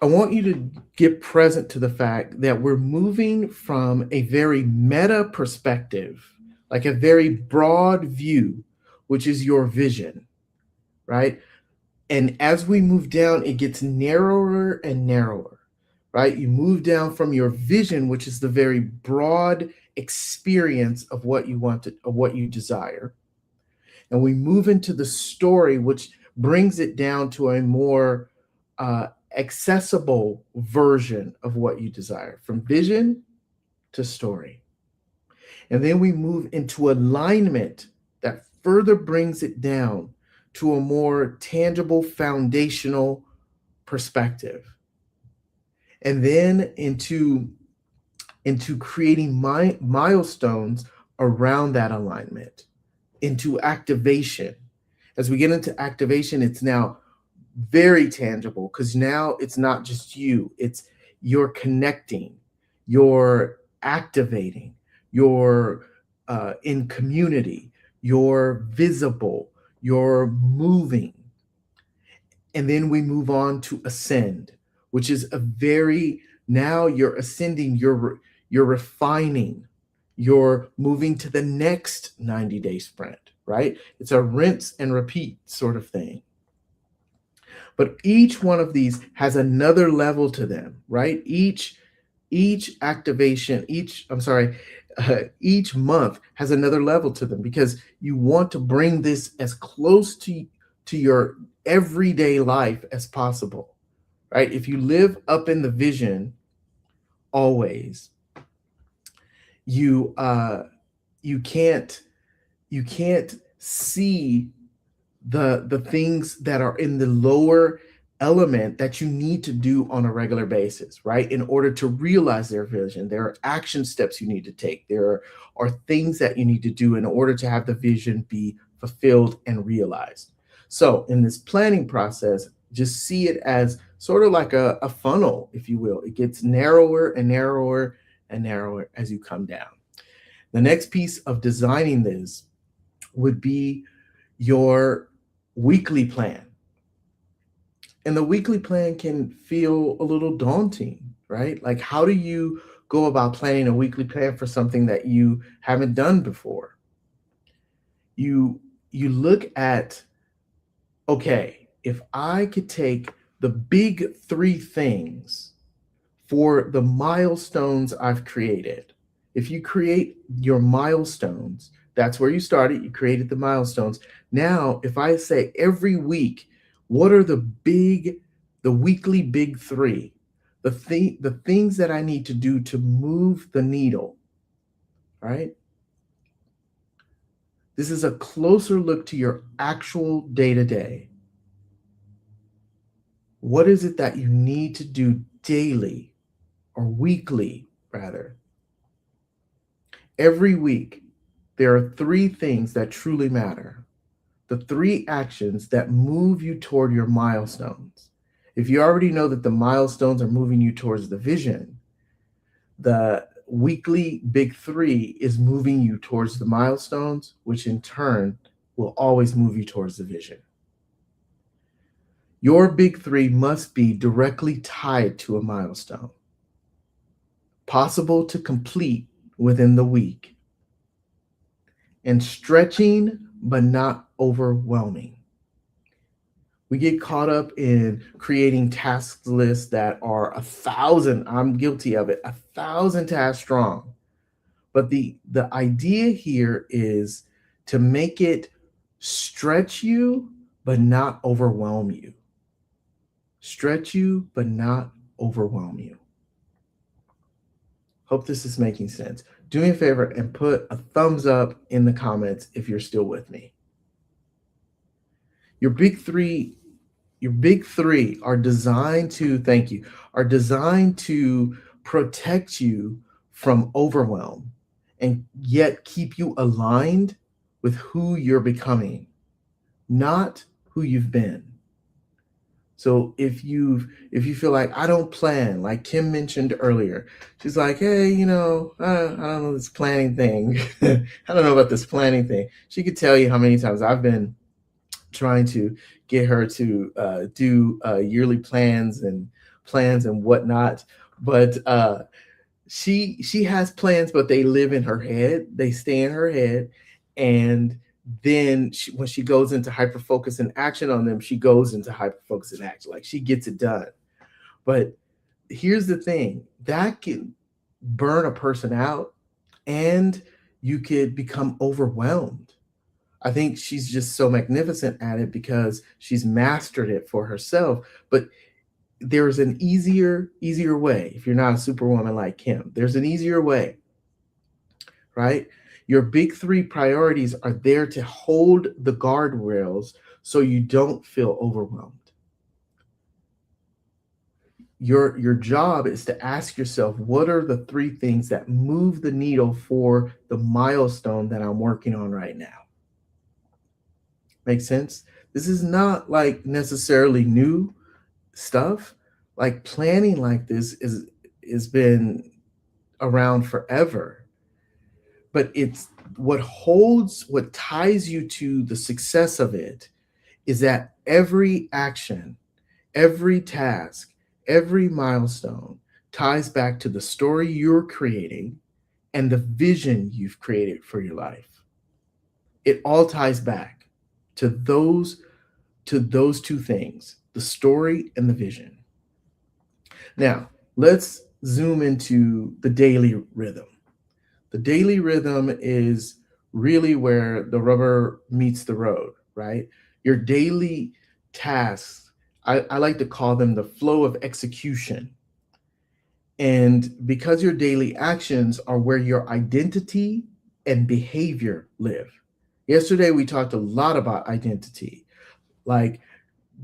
I want you to get present to the fact that we're moving from a very meta perspective, like a very broad view, which is your vision, right? And as we move down, it gets narrower and narrower, right? You move down from your vision, which is the very broad experience of what you want to, of what you desire. And we move into the story, which brings it down to a more accessible version of what you desire, from vision to story. And then we move into alignment that further brings it down to a more tangible foundational perspective. And then into creating milestones around that alignment, into activation. As we get into activation, it's now very tangible because now it's not just you, it's you're connecting, you're activating, you're in community, you're visible, you're moving. And then we move on to ascend, which is a very, now you're ascending, you're refining, you're moving to the next 90-day sprint, right? It's a rinse and repeat sort of thing. But each one of these has another level to them, right? Each activation, each month has another level to them because you want to bring this as close to your everyday life as possible, right? If you live up in the vision always, you can't see the things that are in the lower element that you need to do on a regular basis, right? In order to realize their vision, there are action steps you need to take. There are things that you need to do in order to have the vision be fulfilled and realized. So in this planning process, just see it as sort of like a funnel, if you will. It gets narrower and narrower and narrower as you come down. The next piece of designing this would be your weekly plan. And the weekly plan can feel a little daunting, right? Like, how do you go about planning a weekly plan for something that you haven't done before? You look at, okay, if I could take the big 3 things for the milestones I've created. If you create your milestones, that's where you started, you created the milestones. Now, if I say every week, what are the weekly big 3? The things that I need to do to move the needle, right? This is a closer look to your actual day-to-day. What is it that you need to do daily or weekly, rather? Every week, there are 3 things that truly matter. The 3 actions that move you toward your milestones. If you already know that the milestones are moving you towards the vision, the weekly big 3 is moving you towards the milestones, which in turn will always move you towards the vision. Your big 3 must be directly tied to a milestone, possible to complete within the week, and stretching but not overwhelming. We get caught up in creating task lists that are 1,000. I'm guilty of it, 1,000 tasks strong. But the idea here is to make it stretch you, but not overwhelm you. Stretch you, but not overwhelm you. Hope this is making sense. Do me a favor and put a thumbs up in the comments if you're still with me. Your big three, your big three are designed to, thank you, are designed to protect you from overwhelm and yet keep you aligned with who you're becoming, not who you've been. So if you feel like I don't plan, like Kim mentioned earlier, she's like, hey, I don't know this planning thing. I don't know about this planning thing. She could tell you how many times I've been trying to get her to do yearly plans and whatnot. But she has plans, but they live in her head. They stay in her head, and then when she goes into hyper focus and action on them, she goes into hyper focus and action. Like she gets it done. But here's the thing: that can burn a person out, and you could become overwhelmed. I think she's just so magnificent at it because she's mastered it for herself. But there's an easier way. If you're not a superwoman like Kim, there's an easier way, right? Your big three priorities are there to hold the guardrails so you don't feel overwhelmed. Your job is to ask yourself, what are the three things that move the needle for the milestone that I'm working on right now? Make sense? This is not like necessarily new stuff. Like planning like this is been around forever. But it's what ties you to the success of it is that every action, every task, every milestone ties back to the story you're creating and the vision you've created for your life. It all ties back to those two things, the story and the vision. Now, let's zoom into the daily rhythm. The daily rhythm is really where the rubber meets the road, right? Your daily tasks, I like to call them the flow of execution. And because your daily actions are where your identity and behavior live. Yesterday, we talked a lot about identity. Like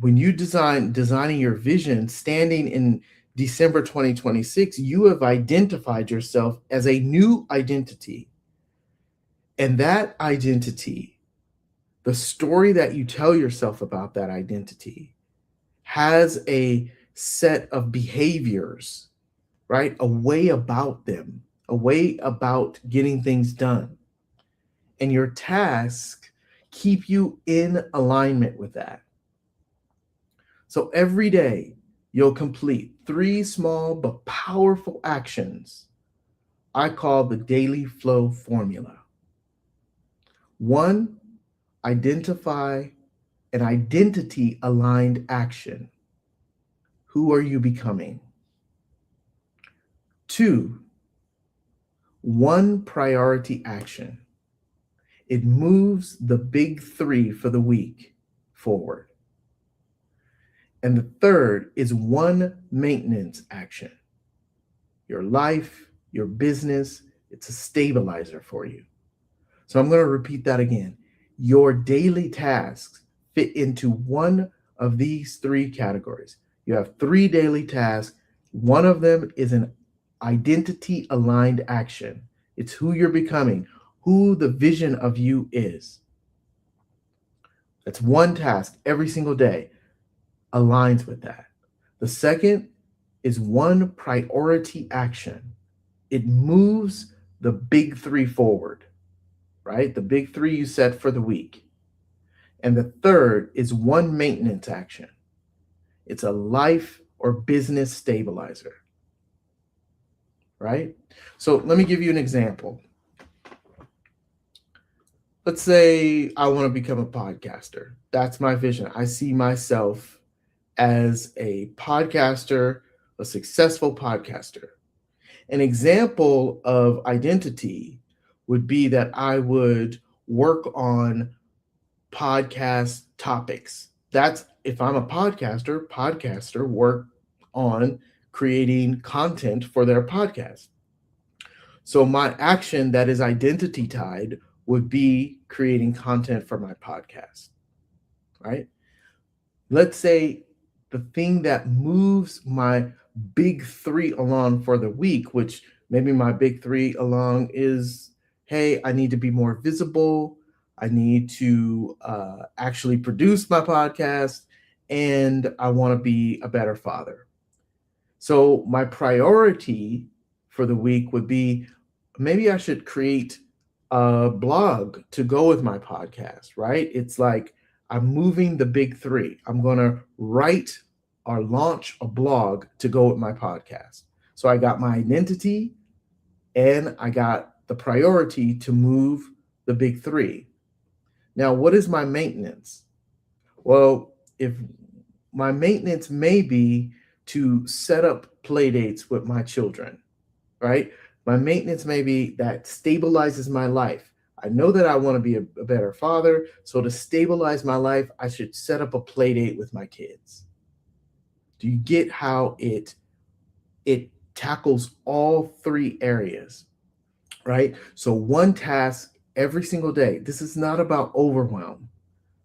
when you designing your vision, standing in December 2026, you have identified yourself as a new identity. And that identity, the story that you tell yourself about that identity, has a set of behaviors, right? A way about them, a way about getting things done. And your tasks keep you in alignment with that. So every day, you'll complete 3 small but powerful actions I call the daily flow formula. 1, identify an identity aligned action. Who are you becoming? 2, 1 priority action. It moves the big 3 for the week forward. And the third is 1 maintenance action. Your life, your business, it's a stabilizer for you. So I'm going to repeat that again. Your daily tasks fit into one of these 3 categories. You have 3 daily tasks. One of them is an identity aligned action. It's who you're becoming, who the vision of you is. That's 1 task every single day, aligns with that. The second is 1 priority action. It moves the big 3 forward, right? The big 3 you set for the week. And the third is 1 maintenance action. It's a life or business stabilizer, right? So let me give you an example. let's say I want to become a podcaster. That's my vision. I see myself as a podcaster, a successful podcaster. An example of identity would be that I would work on podcast topics. That's if I'm a podcaster work on creating content for their podcast. So my action that is identity tied would be creating content for my podcast, right? Let's say the thing that moves my big three along for the week, which maybe my big three along is, hey, I need to be more visible. I need to actually produce my podcast, and I want to be a better father. So my priority for the week would be maybe I should create a blog to go with my podcast, right? It's like I'm moving the big three. I'm going to write or launch a blog to go with my podcast. So I got my identity and I got the priority to move the big three. Now, what is my maintenance? Well, if my maintenance may be to set up play dates with my children, right? My maintenance may be that stabilizes my life. I know that I want to be a better father. So to stabilize my life, I should set up a play date with my kids. Do you get how it tackles all three areas, right? So one task every single day. This is not about overwhelm.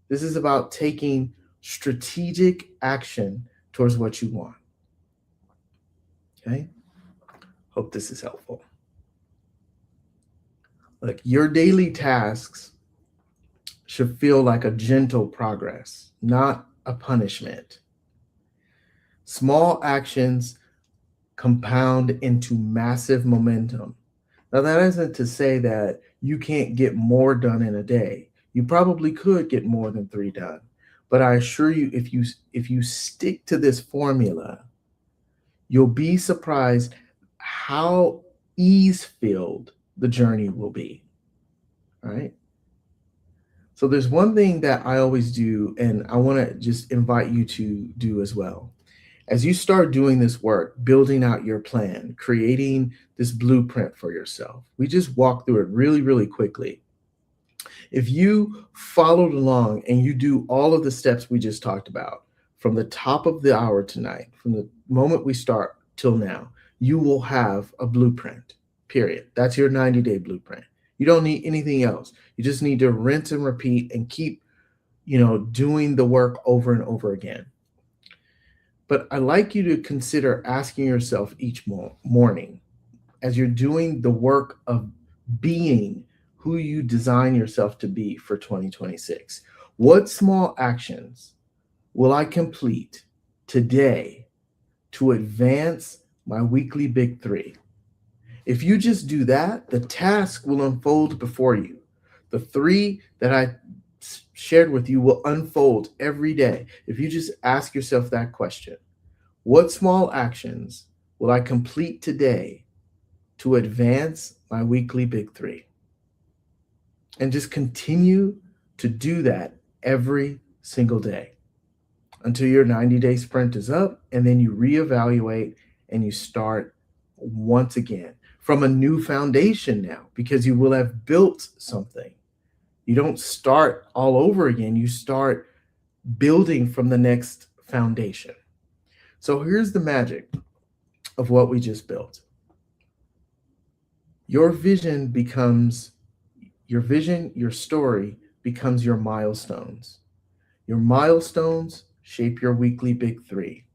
This is about taking strategic action towards what you want. Okay? Hope this is helpful. Look, your daily tasks should feel like a gentle progress, not a punishment. Small actions compound into massive momentum. Now, that isn't to say that you can't get more done in a day. You probably could get more than 3 done. But I assure you, if you stick to this formula, you'll be surprised how ease-filled the journey will be. All right. So there's one thing that I always do, and I want to just invite you to do as well. As you start doing this work, building out your plan, creating this blueprint for yourself, we just walk through it really, really quickly. If you followed along and you do all of the steps we just talked about from the top of the hour tonight, from the moment we start till now, you will have a blueprint, period. That's your 90-day blueprint. You don't need anything else. You just need to rinse and repeat and keep, doing the work over and over again. But I'd like you to consider asking yourself each morning, as you're doing the work of being who you design yourself to be for 2026, what small actions will I complete today to advance my weekly big three? If you just do that, the task will unfold before you. The 3 that I shared with you will unfold every day. If you just ask yourself that question, what small actions will I complete today to advance my weekly big three? And just continue to do that every single day until your 90-day sprint is up, and then you reevaluate and you start once again from a new foundation now, because you will have built something. You don't start all over again. You start building from the next foundation. So here's the magic of what we just built. Your vision, your story becomes your milestones. Your milestones shape your weekly big three.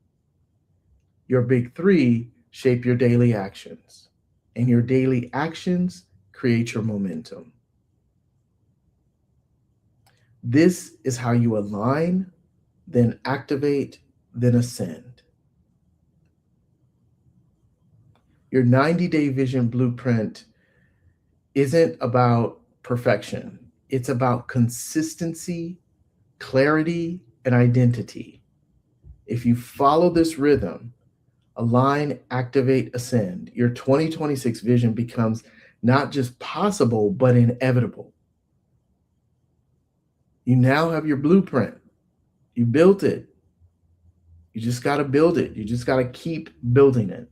Your big three shape your daily actions. And your daily actions create your momentum. This is how you align, then activate, then ascend. Your 90-day vision blueprint isn't about perfection. It's about consistency, clarity, and identity. If you follow this rhythm, align, activate, ascend, your 2026 vision becomes not just possible, but inevitable. You now have your blueprint. You built it. You just got to build it. You just got to keep building it.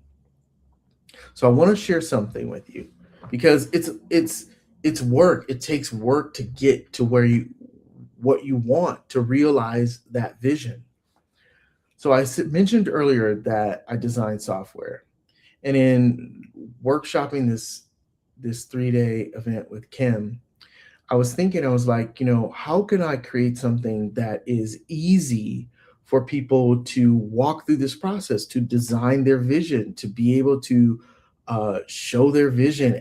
So I want to share something with you because it's work. It takes work to get to where you what you want to realize that vision. So mentioned earlier that I design software, and in workshopping this 3-day event with Kim, I was thinking, I was like, how can I create something that is easy for people to walk through this process, to design their vision, to be able to show their vision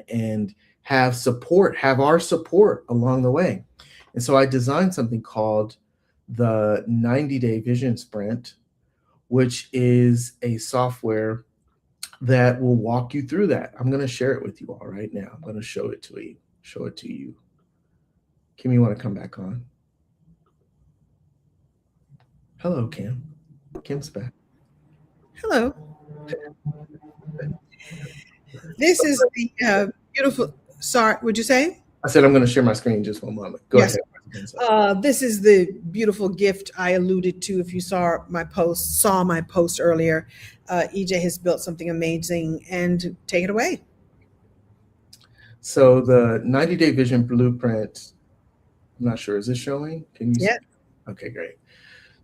and have our support along the way. And so I designed something called the 90-day vision sprint, which is a software that will walk you through that. I'm going to share it with you all right now. I'm going to show it to you. Show it to you. Kim, you want to come back on? Hello, Kim. Kim's back. Hello. This is the beautiful. Sorry, would you say? I said I'm going to share my screen in just one moment. Go Yes. ahead. This is the beautiful gift I alluded to. If you saw my post earlier, EJ has built something amazing, and take it away. So the 90-day vision blueprint, I'm not sure, is this showing? Can you Yeah. see? Okay, great.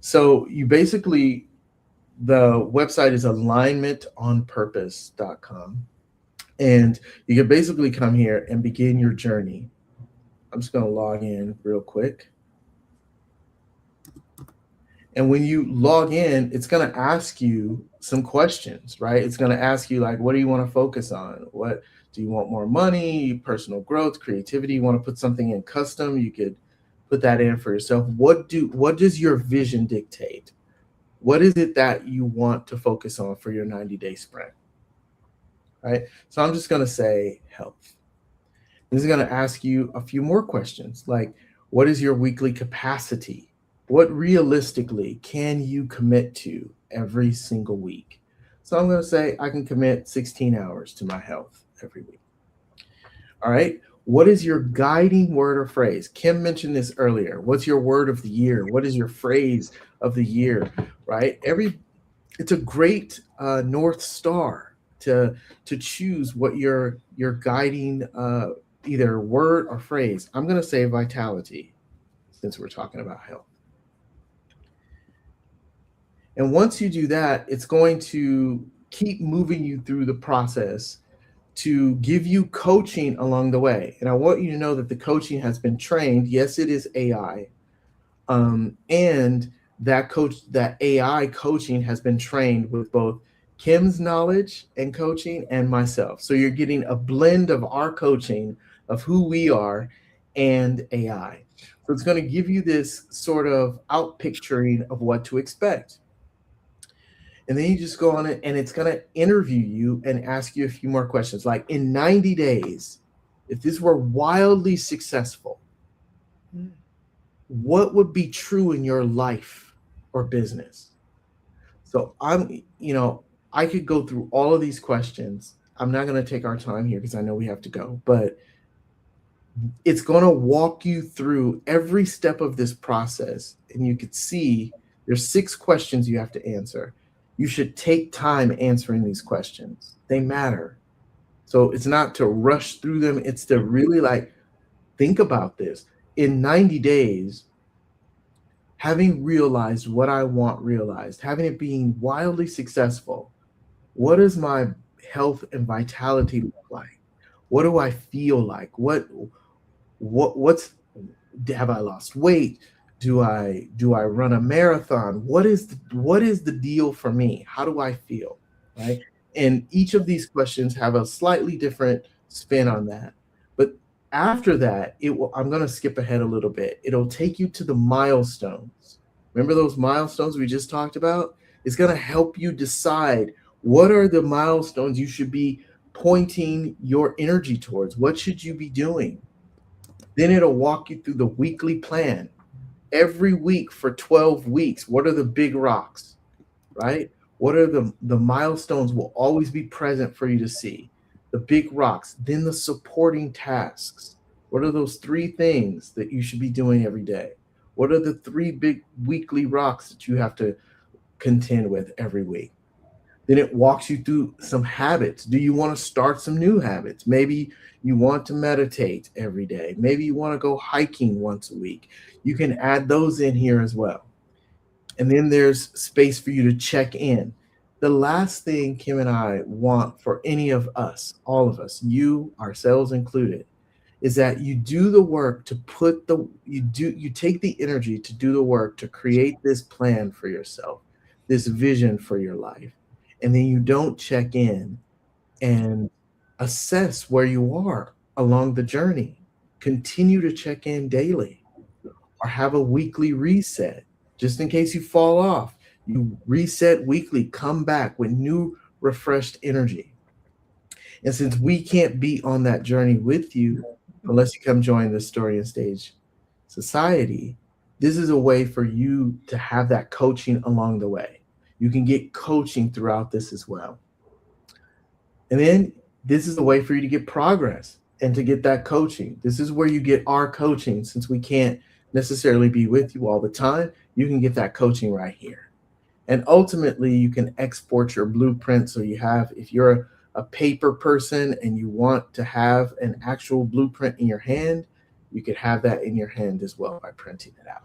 So you basically, the website is alignmentonpurpose.com. And you can basically come here and begin your journey. I'm just going to log in real quick. And when you log in, it's going to ask you some questions, right? It's going to ask you, like, what do you want to focus on? What do you want? More money, personal growth, creativity? You want to put something in custom? You could put that in for yourself. What does your vision dictate? What is it that you want to focus on for your 90-day sprint? Right? So I'm just going to say health. This is going to ask you a few more questions, like, what is your weekly capacity? What realistically can you commit to every single week? So I'm going to say I can commit 16 hours to my health every week. All right. What is your guiding word or phrase? Kim mentioned this earlier. What's your word of the year? What is your phrase of the year? Right. It's a great North Star to choose what your guiding either word or phrase. I'm going to say vitality, since we're talking about health. And once you do that, it's going to keep moving you through the process to give you coaching along the way. And I want you to know that the coaching has been trained. Yes, it is AI. And that AI coaching has been trained with both Kim's knowledge and coaching and myself. So you're getting a blend of our coaching of who we are and AI. So it's going to give you this sort of out picturing of what to expect. And then you just go on it and it's going to interview you and ask you a few more questions. Like, in 90 days, if this were wildly successful, what would be true in your life or business? So I could go through all of these questions. I'm not going to take our time here because I know we have to go, but it's going to walk you through every step of this process. And you could see there's 6 questions you have to answer. You should take time answering these questions. They matter. So it's not to rush through them. It's to really think about this. In 90 days, having realized what I want realized, having it being wildly successful, what does my health and vitality look like? What do I feel like? What's have I lost weight? Do I run a marathon? What is the deal for me? How do I feel? Right? And each of these questions have a slightly different spin on that. But after that, I'm going to skip ahead a little bit. It'll take you to the milestones. Remember those milestones we just talked about? It's going to help you decide what are the milestones you should be pointing your energy towards. What should you be doing? Then it'll walk you through the weekly plan. Every week for 12 weeks, what are the big rocks, right? What are the milestones will always be present for you to see? The big rocks, then the supporting tasks. What are those 3 things that you should be doing every day? What are the three big weekly rocks that you have to contend with every week? Then it walks you through some habits. Do you want to start some new habits? Maybe you want to meditate every day. Maybe you want to go hiking once a week. You can add those in here as well. And then there's space for you to check in. The last thing Kim and I want for any of us, all of us, you, ourselves included, is that you do the work to put the you take the energy to do the work to create this plan for yourself, this vision for your life, and then you don't check in and assess where you are along the journey. Continue to check in daily or have a weekly reset just in case you fall off. You reset weekly, come back with new refreshed energy. And since we can't be on that journey with you unless you come join the Story and Stage Society, this is a way for you to have that coaching along the way. You can get coaching throughout this as well. And then this is a way for you to get progress and to get that coaching. This is where you get our coaching. Since we can't necessarily be with you all the time, you can get that coaching right here. And ultimately, you can export your blueprint. So you have, if you're a paper person and you want to have an actual blueprint in your hand, you could have that in your hand as well by printing it out.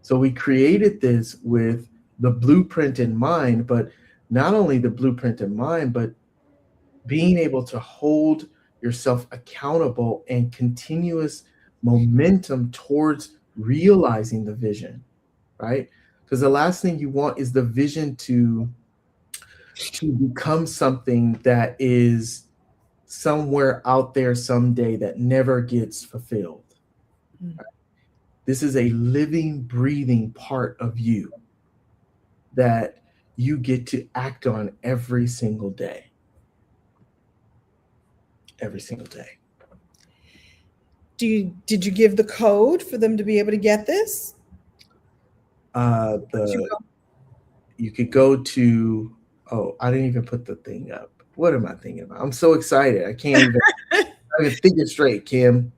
So we created this with the blueprint in mind, but not only the blueprint in mind, but being able to hold yourself accountable and continuous momentum towards realizing the vision, right? Because the last thing you want is the vision to become something that is somewhere out there someday that never gets fulfilled. Right? This is a living, breathing part of you that you get to act on every single day. Every single day. Did you give the code for them to be able to get this? You could go to, oh, I didn't even put the thing up. What am I thinking about? I'm so excited. I can't even think it straight, Kim.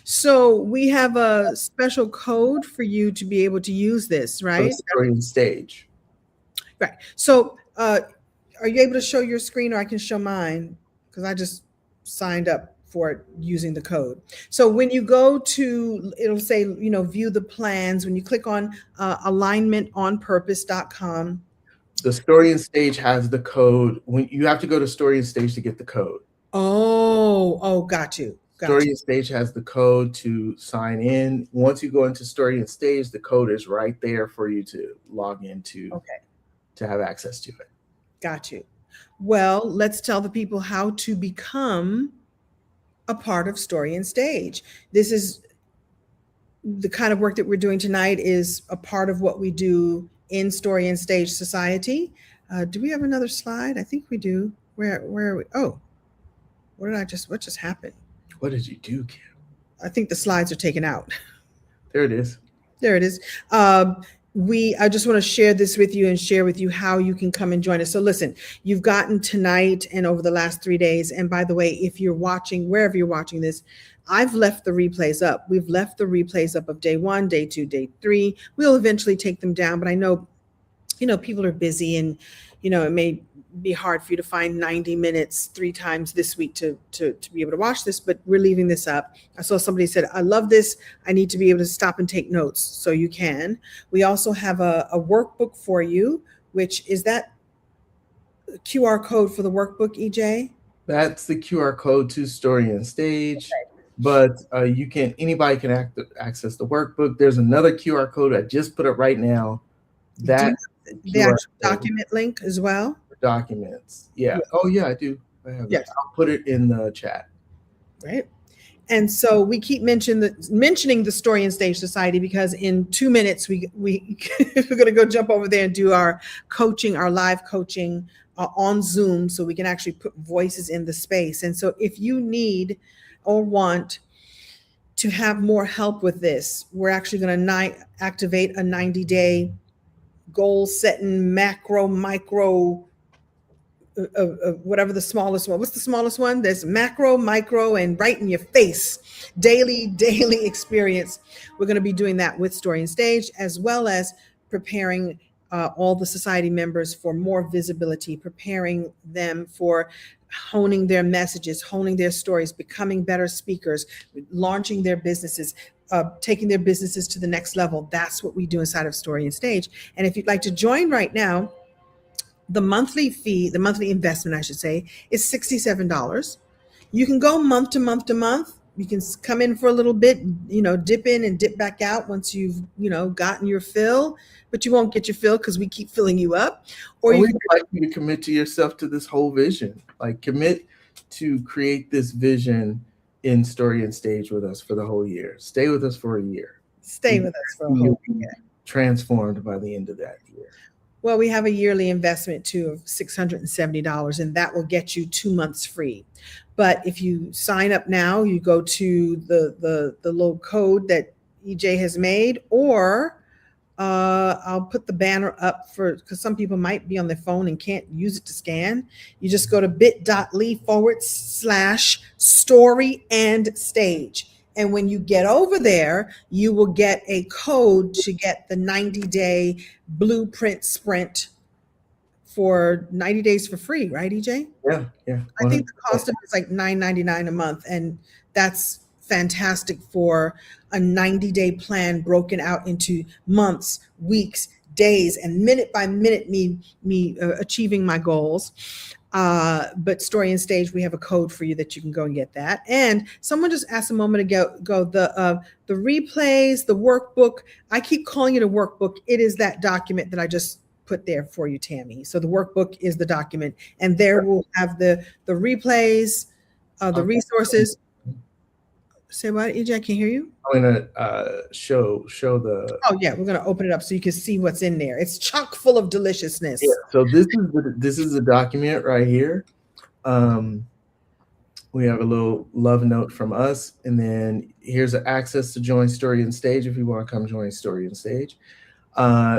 So we have a special code for you to be able to use this, right? Story and Stage. Right. So are you able to show your screen, or I can show mine? Because I just signed up for it using the code. So when you go to, it'll say, view the plans. When you click on alignmentonpurpose.com. The Story and Stage has the code. When you have to go to Story and Stage to get the code. Oh, got you. Story and Stage has the code to sign in. Once you go into Story and Stage, the code is right there for you to log into. Okay. To have access to it. Got you. Well, let's tell the people how to become a part of Story and Stage. This is the kind of work that we're doing tonight, is a part of what we do in Story and Stage Society. Do we have another slide? I think we do. Where are we? Oh, what just happened? What did you do, Kim? I think the slides are taken out. There it is. There it is. I just want to share this with you and share with you how you can come and join us. So listen, you've gotten tonight and over the last 3 days. And by the way, if you're watching, wherever you're watching this, I've left the replays up. We've left the replays up of day 1, day 2, day 3. We'll eventually take them down, but I know, people are busy, and, it may be hard for you to find 90 minutes 3 times this week to be able to watch this, but we're leaving this up. I saw somebody said, I love this. I need to be able to stop and take notes. So you can. We also have a workbook for you, which is that QR code for the workbook, EJ? That's the QR code to Story and Stage. Okay. But anybody can access the workbook. There's another QR code. I just put it right now. That the actual document link as well. Documents. Yeah. Oh yeah, I do. I have it. I'll put it in the chat. Right. And so we keep mentioning the Story and Stage Society because in 2 minutes we're going to go jump over there and do our coaching, our live coaching on Zoom, so we can actually put voices in the space. And so if you need or want to have more help with this, we're actually going to activate a 90-day goal setting, macro, micro whatever the smallest one. What's the smallest one? There's macro, micro, and right in your face. Daily experience. We're going to be doing that with Story and Stage, as well as preparing all the society members for more visibility, preparing them for honing their messages, honing their stories, becoming better speakers, launching their businesses, taking their businesses to the next level. That's what we do inside of Story and Stage. And if you'd like to join right now, the monthly fee, the monthly investment, I should say, is $67. You can go month to month to month. You can come in for a little bit, dip in and dip back out once you've, gotten your fill, but you won't get your fill because we keep filling you up. Or we'd like you to commit to yourself to this whole vision. Like, commit to create this vision in Story and Stage with us for the whole year. Stay with us for a year. Stay with us for a whole year. Transformed by the end of that year. Well, we have a yearly investment too of $670, and that will get you 2 months free. But if you sign up now, you go to the little code that EJ has made, or I'll put the banner up because some people might be on their phone and can't use it to scan. You just go to bit.ly/story and stage. And when you get over there, you will get a code to get the 90-day blueprint sprint for 90 days for free, right, EJ? Yeah. I think the cost of it is like $9.99 a month. And that's fantastic for a 90-day plan broken out into months, weeks, days, and minute by minute me achieving my goals. But Story and Stage, we have a code for you that you can go and get that. And someone just asked a moment ago, the replays, the workbook. I keep calling it a workbook. It is that document that I just put there for you, Tammy. So the workbook is the document, and there we'll have the replays, the resources. Say what, EJ? I can't hear you. I'm gonna show the. Oh yeah, we're gonna open it up so you can see what's in there. It's chock full of deliciousness. Yeah, so this is the document right here. We have a little love note from us, and then here's an access to join Story and Stage if you want to come join Story and Stage.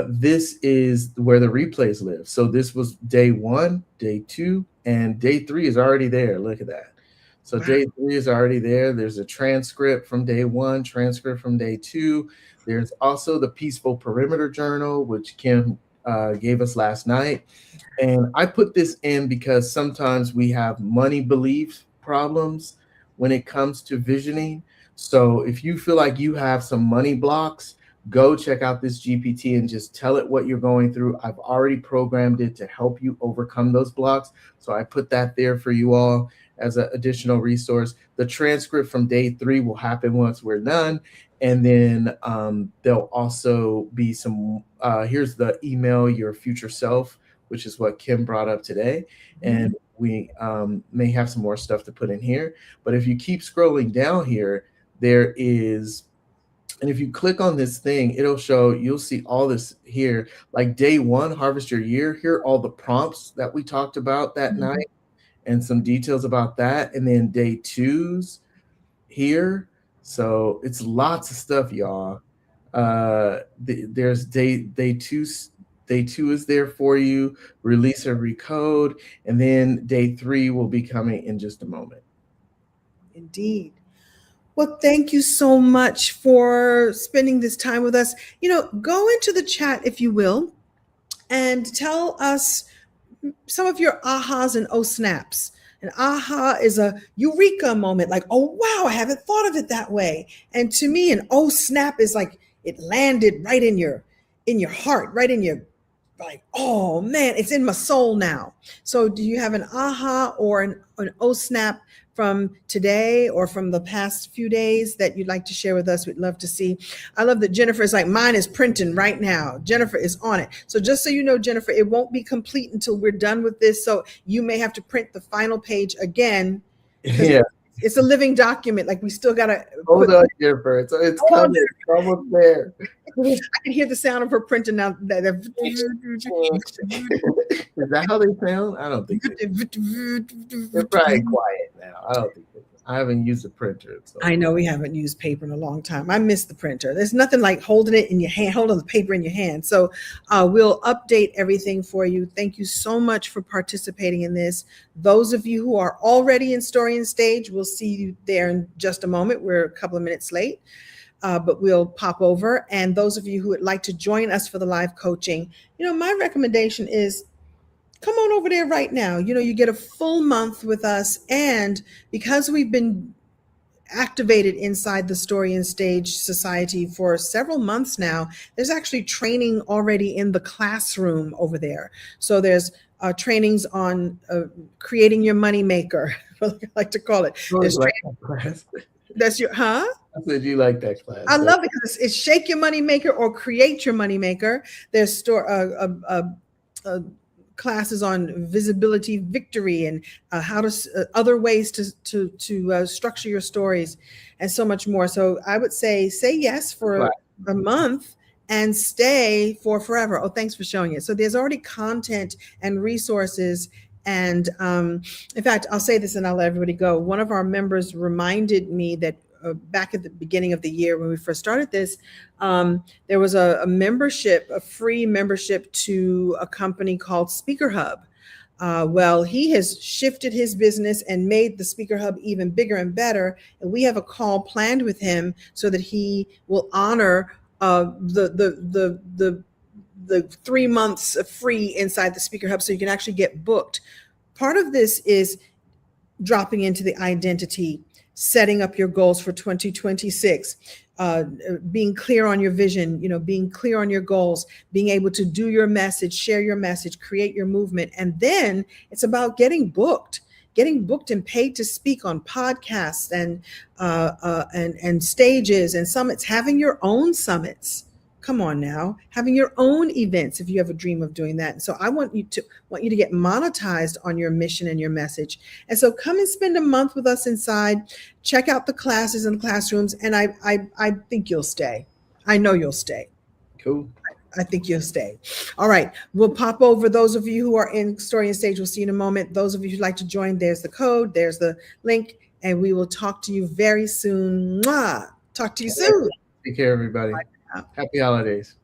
This is where the replays live. So this was day 1, day 2, and day 3 is already there. Look at that. So wow. Day 3 is already there. There's a transcript from day 1, transcript from day 2. There's also the Peaceful Perimeter Journal, which Kim gave us last night. And I put this in because sometimes we have money belief problems when it comes to visioning. So if you feel like you have some money blocks, go check out this GPT and just tell it what you're going through. I've already programmed it to help you overcome those blocks. So I put that there for you all as an additional resource. The transcript from day 3 will happen once we're done. And then there'll also be some, here's the email your future self, which is what Kim brought up today. And we may have some more stuff to put in here. But if you keep scrolling down here, there is, and if you click on this thing, it'll show, you'll see all this here, like day 1, harvest your year. Here are all the prompts that we talked about that night and some details about that. And then day 2's here. So it's lots of stuff, y'all. There's day 2. Day 2 is there for you. Release or recode. And then day 3 will be coming in just a moment. Indeed. Well, thank you so much for spending this time with us. Go into the chat, if you will, and tell us some of your ahas and oh snaps. An aha is a eureka moment, like, oh, wow, I haven't thought of it that way. And to me, an oh snap is like it landed right in your heart, right in your, like, oh man, it's in my soul now. So do you have an aha or an oh snap from today or from the past few days that you'd like to share with us? We'd love to see. I love that Jennifer is like, mine is printing right now. Jennifer is on it. So just so you know, Jennifer, it won't be complete until we're done with this. So you may have to print the final page again. Yeah. It's a living document. Like, we still got to. Hold on, Jennifer. It's coming. It's almost there. I can hear the sound of her printing now. Is that how they sound? I don't think so. They're probably quiet now. I don't think so. I haven't used a printer, I so know we haven't used paper in a long time. I miss the printer. There's nothing like holding it in your hand, holding the paper in your hand. So we'll update everything for you. Thank you so much for participating in this. Those of you who are already in Story and Stage, we'll see you there in just a moment. We're a couple of minutes late, but we'll pop over. And those of you who would like to join us for the live coaching, my recommendation is come on over there right now. You get a full month with us. And because we've been activated inside the Story and Stage Society for several months now, there's actually training already in the classroom over there. So there's trainings on creating your money maker, I like to call it. I There's like that class. that's your I said you like that class. I love it because it's shake your money maker or create your money maker. There's classes on visibility victory and how to other ways to structure your stories and so much more. So I would say yes for a month and stay for forever. Oh, thanks for showing it. So there's already content and resources. And in fact, I'll say this and I'll let everybody go. One of our members reminded me that back at the beginning of the year when we first started this, there was a membership, a free membership to a company called Speaker Hub. Well, he has shifted his business and made the Speaker Hub even bigger and better. And we have a call planned with him so that he will honor the 3 months of free inside the Speaker Hub so you can actually get booked. Part of this is dropping into the identity, setting up your goals for 2026, being clear on your vision, being clear on your goals, being able to do your message, share your message, create your movement. And then it's about getting booked and paid to speak on podcasts and stages and summits, having your own summits. Come on now, having your own events if you have a dream of doing that. And so I want you to get monetized on your mission and your message. And so come and spend a month with us inside, check out the classes and classrooms, and I think you'll stay. I know you'll stay. Cool. I think you'll stay. All right. We'll pop over. Those of you who are in Story and Stage, we'll see you in a moment. Those of you who'd like to join, there's the code, there's the link, and we will talk to you very soon. Mwah! Talk to you soon. Take care, everybody. Happy holidays.